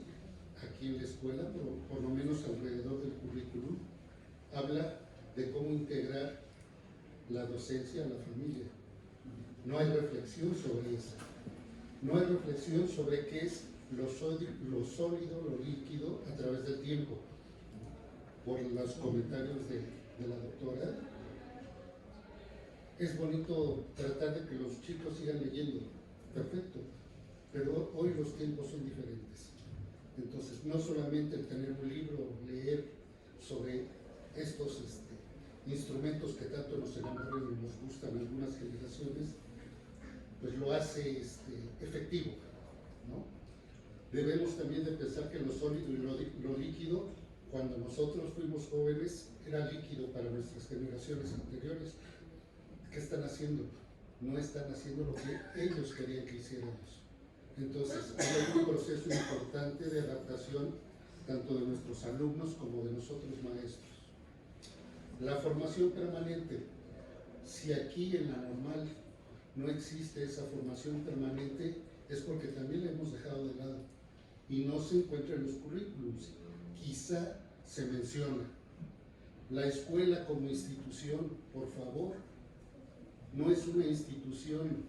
aquí en la escuela, por lo menos alrededor del currículum, habla de cómo integrar la docencia a la familia. No hay reflexión sobre eso. No hay reflexión sobre qué es lo sólido, lo líquido a través del tiempo. Por los comentarios de la doctora, es bonito tratar de que los chicos sigan leyendo, perfecto, pero hoy los tiempos son diferentes. Entonces, no solamente el tener un libro, leer sobre estos instrumentos que tanto nos enamoran y nos gustan algunas generaciones, pues lo hace efectivo, ¿no? Debemos también de pensar que lo sólido y lo líquido, cuando nosotros fuimos jóvenes, era líquido para nuestras generaciones anteriores. ¿Qué están haciendo? No están haciendo lo que ellos querían que hiciéramos. Entonces, hay un proceso importante de adaptación tanto de nuestros alumnos como de nosotros maestros. La formación permanente. Si aquí en la normal no existe esa formación permanente, es porque también la hemos dejado de lado y no se encuentra en los currículums. Quizá se menciona. La escuela como institución, por favor, no es una institución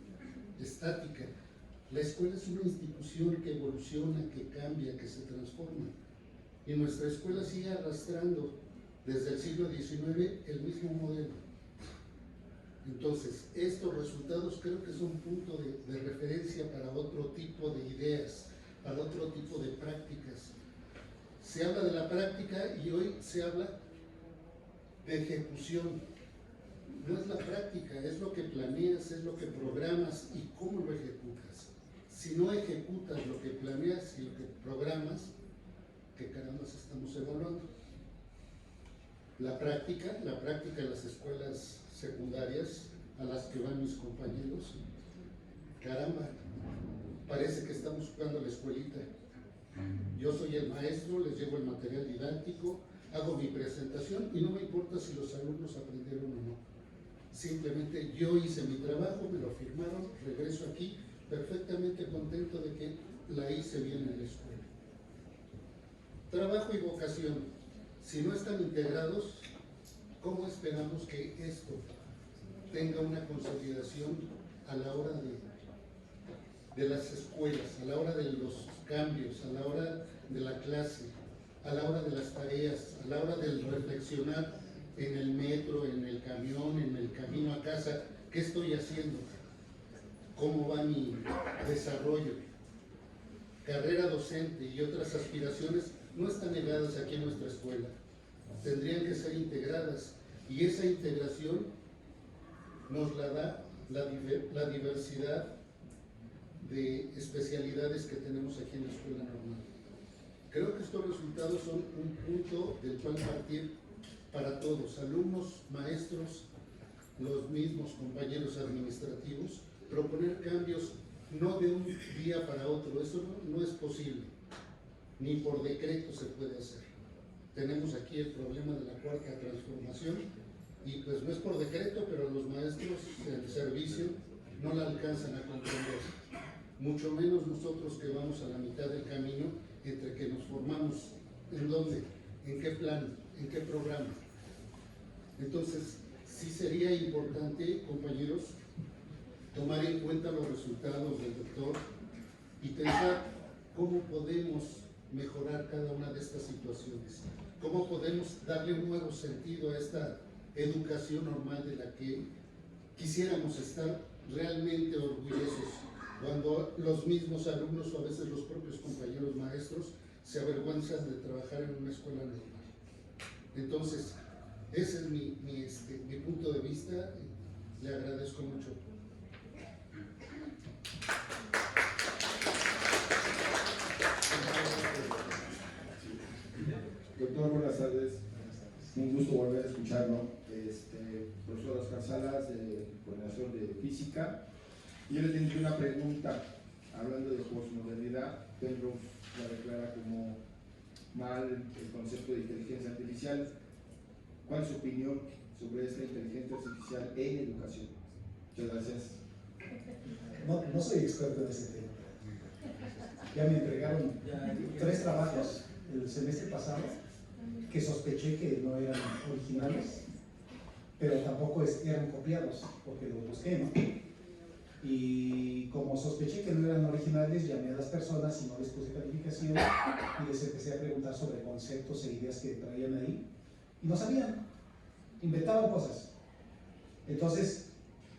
estática. La escuela es una institución que evoluciona, que cambia, que se transforma. Y nuestra escuela sigue arrastrando desde el siglo XIX el mismo modelo. Entonces, estos resultados creo que son un punto de referencia para otro tipo de ideas, para otro tipo de prácticas. Se habla de la práctica y hoy se habla de ejecución. No es la práctica, es lo que planeas, es lo que programas y cómo lo ejecutas. Si no ejecutas lo que planeas y lo que programas, ¿qué carambas estamos evaluando? La práctica en las escuelas secundarias a las que van mis compañeros, caramba, parece que estamos jugando a la escuelita. Yo soy el maestro, les llevo el material didáctico, hago mi presentación y no me importa si los alumnos aprendieron o no. Simplemente yo hice mi trabajo, me lo firmaron, regreso aquí perfectamente contento de que la hice bien en la escuela. Trabajo y vocación, si no están integrados, ¿cómo esperamos que esto tenga una consolidación a la hora de las escuelas, a la hora de los cambios, a la hora de la clase, a la hora de las tareas, a la hora del reflexionar en el metro, en el camión, en el camino a casa? ¿Qué estoy haciendo? ¿Cómo va mi desarrollo? Carrera docente y otras aspiraciones no están negadas aquí en nuestra escuela. Tendrían que ser integradas y esa integración nos la da la diversidad de especialidades que tenemos aquí en la escuela normal. Creo que estos resultados son un punto del cual partir para todos, alumnos, maestros, los mismos compañeros administrativos, proponer cambios no de un día para otro, eso no es posible, ni por decreto se puede hacer. Tenemos aquí el problema de la cuarta transformación y pues no es por decreto, pero los maestros del servicio no la alcanzan a comprender, mucho menos nosotros que vamos a la mitad del camino entre que nos formamos en dónde, en qué plan, en qué programa. Entonces, sí sería importante, compañeros, tomar en cuenta los resultados del doctor y pensar cómo podemos mejorar cada una de estas situaciones, cómo podemos darle un nuevo sentido a esta educación normal de la que quisiéramos estar realmente orgullosos, cuando los mismos alumnos o a veces los propios compañeros maestros se avergüenzan de trabajar en una escuela normal. Entonces, ese es mi punto de vista. Le agradezco mucho. Doctor, buenas tardes. Un gusto volver a escucharlo. Profesor Oscar Salas, de Coordinación de Física. Yo le tengo una pregunta. Hablando de posmodernidad, Pembroke la declara como mal el concepto de inteligencia artificial. ¿Cuál es su opinión sobre esta inteligencia artificial en educación? Muchas gracias. No soy experto en ese tema. Ya me entregaron 3 trabajos el semestre pasado que sospeché que no eran originales, pero tampoco eran copiados, porque los busqué, ¿no? Y como sospeché que no eran originales, llamé a las personas y no les puse calificación y les empecé a preguntar sobre conceptos e ideas que traían ahí y no sabían, inventaban cosas. Entonces,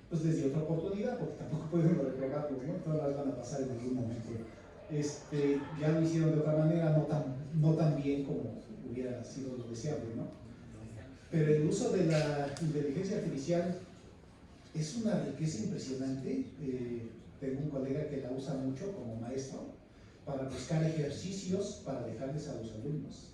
pues les di otra oportunidad, porque tampoco pueden reprobarlo, ¿no? Todas van a pasar en algún momento. Ya lo hicieron de otra manera, no tan bien como hubiera sido lo deseable, ¿no? Pero el uso de la inteligencia artificial es una riqueza impresionante. Tengo un colega que la usa mucho como maestro para buscar ejercicios para dejarles a los alumnos.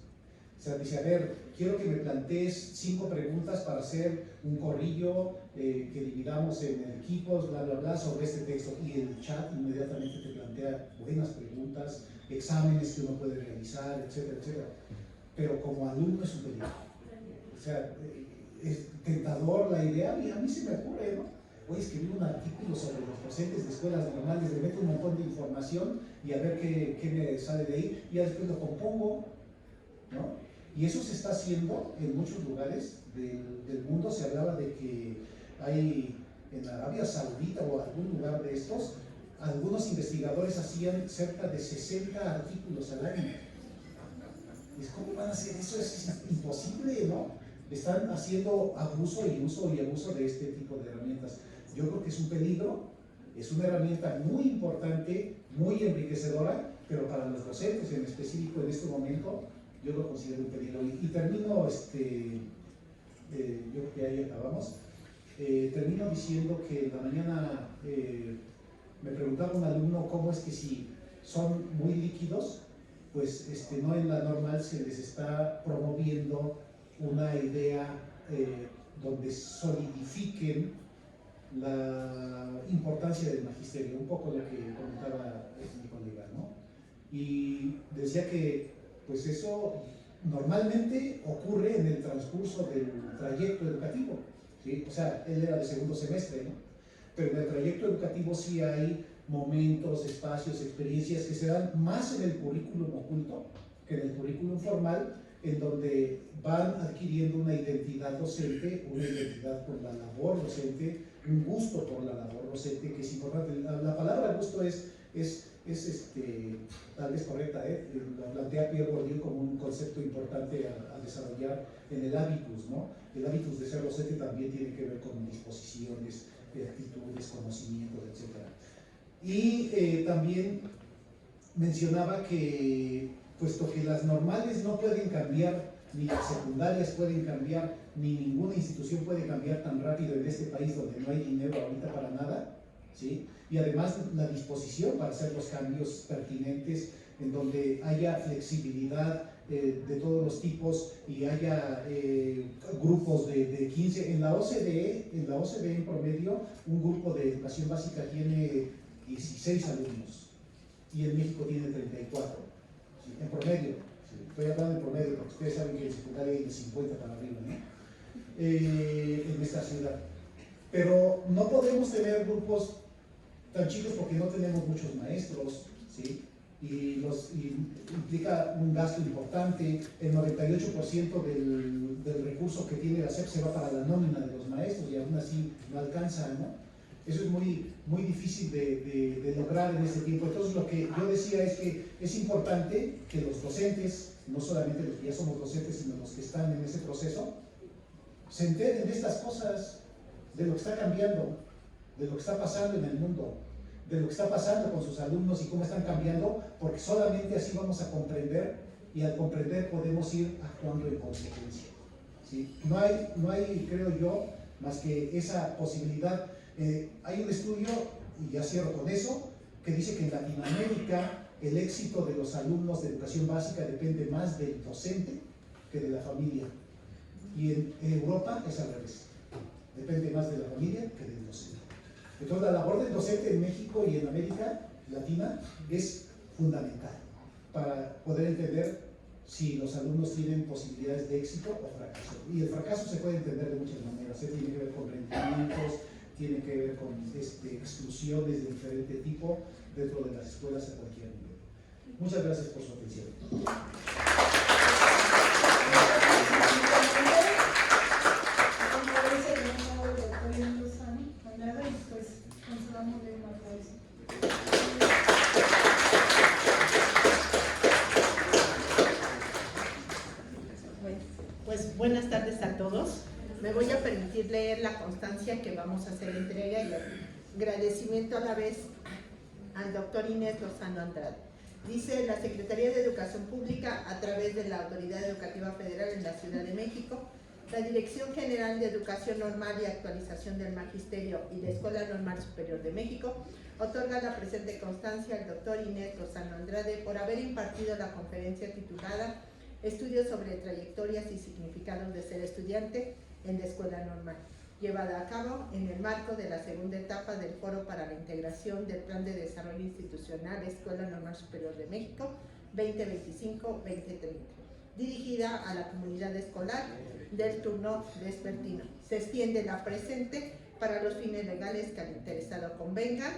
O sea, dice, a ver, quiero que me plantees 5 preguntas para hacer un corrillo que dividamos en equipos, bla, bla, bla, sobre este texto. Y el chat inmediatamente te plantea buenas preguntas, exámenes que uno puede realizar, etcétera, etcétera. Pero como alumno es un peligro. O sea, es tentador la idea y a mí se me ocurre, ¿no? voy a escribir un artículo sobre los docentes de escuelas normales, le meto un montón de información y a ver qué me sale de ahí, y ya después lo compongo, ¿no? Y eso se está haciendo en muchos lugares del mundo. Se hablaba de que hay en Arabia Saudita o algún lugar de estos, algunos investigadores hacían cerca de 60 artículos al año. ¿Cómo van a hacer eso? Es imposible, ¿no? Están haciendo abuso y uso y abuso de este tipo de herramientas. Yo creo que es un peligro, es una herramienta muy importante, muy enriquecedora, pero para los docentes en específico en este momento, yo lo considero un peligro. Y termino, yo creo que ahí acabamos, termino diciendo que en la mañana me preguntaba un alumno cómo es que si son muy líquidos, pues no en la normal se les está promoviendo una idea donde solidifiquen la importancia del magisterio, un poco lo que comentaba mi colega, ¿no? Y decía que pues eso normalmente ocurre en el transcurso del trayecto educativo, ¿sí? O sea, él era de segundo semestre, ¿no? Pero en el trayecto educativo sí hay momentos, espacios, experiencias que se dan más en el currículum oculto que en el currículum formal, en donde van adquiriendo una identidad docente, una identidad por la labor docente, un gusto por la labor docente, que es importante. La palabra gusto es tal vez correcta, lo plantea Pierre Bourdieu como un concepto importante a desarrollar en el hábitus, ¿no? El hábitus de ser docente también tiene que ver con disposiciones, actitudes, conocimientos, etc. Y también mencionaba que, puesto que las normales no pueden cambiar, ni las secundarias pueden cambiar, ni ninguna institución puede cambiar tan rápido en este país donde no hay dinero ahorita para nada, ¿sí? Y además la disposición para hacer los cambios pertinentes, en donde haya flexibilidad de todos los tipos y haya grupos de 15. En la OCDE en promedio, un grupo de educación básica tiene 16 alumnos y en México tiene 34, ¿sí? En promedio, ¿sí? Estoy hablando en promedio porque ustedes saben que en secundaria hay de 50 para arriba, ¿no? En nuestra ciudad. Pero no podemos tener grupos tan chicos porque no tenemos muchos maestros, ¿sí? Y implica un gasto importante. El 98% del recurso que tiene la SEP se va para la nómina de los maestros y aún así no alcanza, ¿no? Eso es muy difícil de lograr en este tiempo. Entonces lo que yo decía es que es importante que los docentes, no solamente los que ya somos docentes, sino los que están en ese proceso, se enteren de estas cosas, de lo que está cambiando, de lo que está pasando en el mundo, de lo que está pasando con sus alumnos y cómo están cambiando, porque solamente así vamos a comprender, y al comprender podemos ir actuando en consecuencia, ¿sí? No hay, creo yo, más que esa posibilidad. Hay un estudio, y ya cierro con eso, que dice que en Latinoamérica el éxito de los alumnos de educación básica depende más del docente que de la familia. Y en Europa es al revés, depende más de la familia que del docente. Entonces la labor del docente en México y en América Latina es fundamental para poder entender si los alumnos tienen posibilidades de éxito o fracaso. Y el fracaso se puede entender de muchas maneras, tiene que ver con rendimientos, tiene que ver con exclusiones de diferente tipo dentro de las escuelas a cualquier nivel. Muchas gracias por su atención. Pues buenas tardes a todos. Me voy a permitir leer la constancia que vamos a hacer entrega y agradecimiento a la vez al doctor Inés Lozano Andrade. Dice: la Secretaría de Educación Pública, a través de la Autoridad Educativa Federal en la Ciudad de México, la Dirección General de Educación Normal y Actualización del Magisterio y la Escuela Normal Superior de México, otorga la presente constancia al doctor Inés Lozano Andrade por haber impartido la conferencia titulada Estudios sobre trayectorias y significados de ser estudiante en la Escuela Normal, llevada a cabo en el marco de la segunda etapa del Foro para la Integración del Plan de Desarrollo Institucional Escuela Normal Superior de México 2025-2030, dirigida a la comunidad escolar del turno vespertino. Se extiende la presente para los fines legales que al interesado convenga,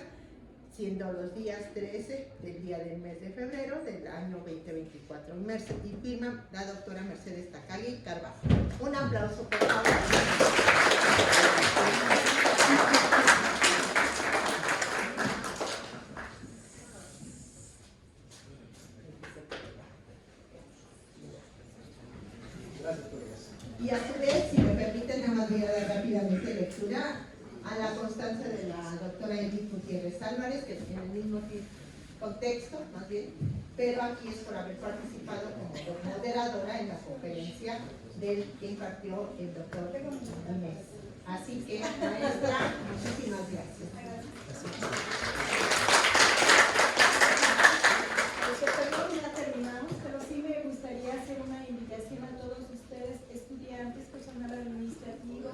siendo los días 13 del día del mes de febrero del año 2024. Y firma la doctora Mercedes Takagi Carvajal. Un aplauso, por favor. Gracias, colegas. Y a su vez, si me permiten, nada más voy a dar rápidamente lectura a la constancia de la doctora Edith Gutiérrez Álvarez, que tiene el mismo contexto, más bien, pero aquí es por haber participado como moderadora en la conferencia del que impartió el doctor Inés. Así que, maestra, muchísimas gracias. Perdón, ya terminamos, pero sí me gustaría hacer una invitación a todos ustedes, estudiantes, personal administrativo,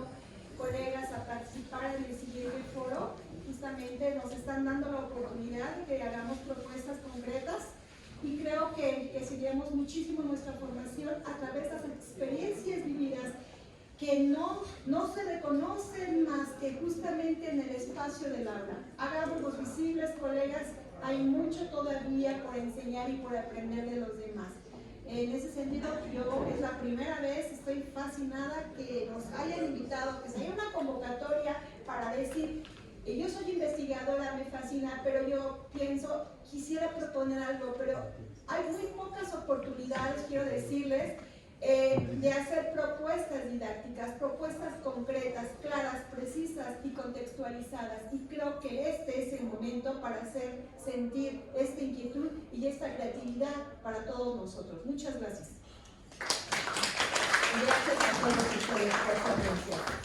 colegas, a participar en el siguiente foro. Justamente nos están dando la oportunidad de que hagamos propuestas concretas y creo que seguiremos muchísimo nuestra formación a través de las experiencias vividas que no se reconocen más que justamente en el espacio del aula. Hagámoslos visibles, colegas, hay mucho todavía por enseñar y por aprender de los demás. En ese sentido, yo es la primera vez, estoy fascinada que nos hayan invitado, que se haya una convocatoria para decir, yo soy investigadora, me fascina, pero yo pienso, quisiera proponer algo, pero hay muy pocas oportunidades, quiero decirles, de hacer propuestas didácticas, propuestas concretas, claras, precisas y contextualizadas. Y creo que este es el momento para hacer sentir esta inquietud y esta creatividad para todos nosotros. Muchas gracias. Gracias a todos ustedes por su atención.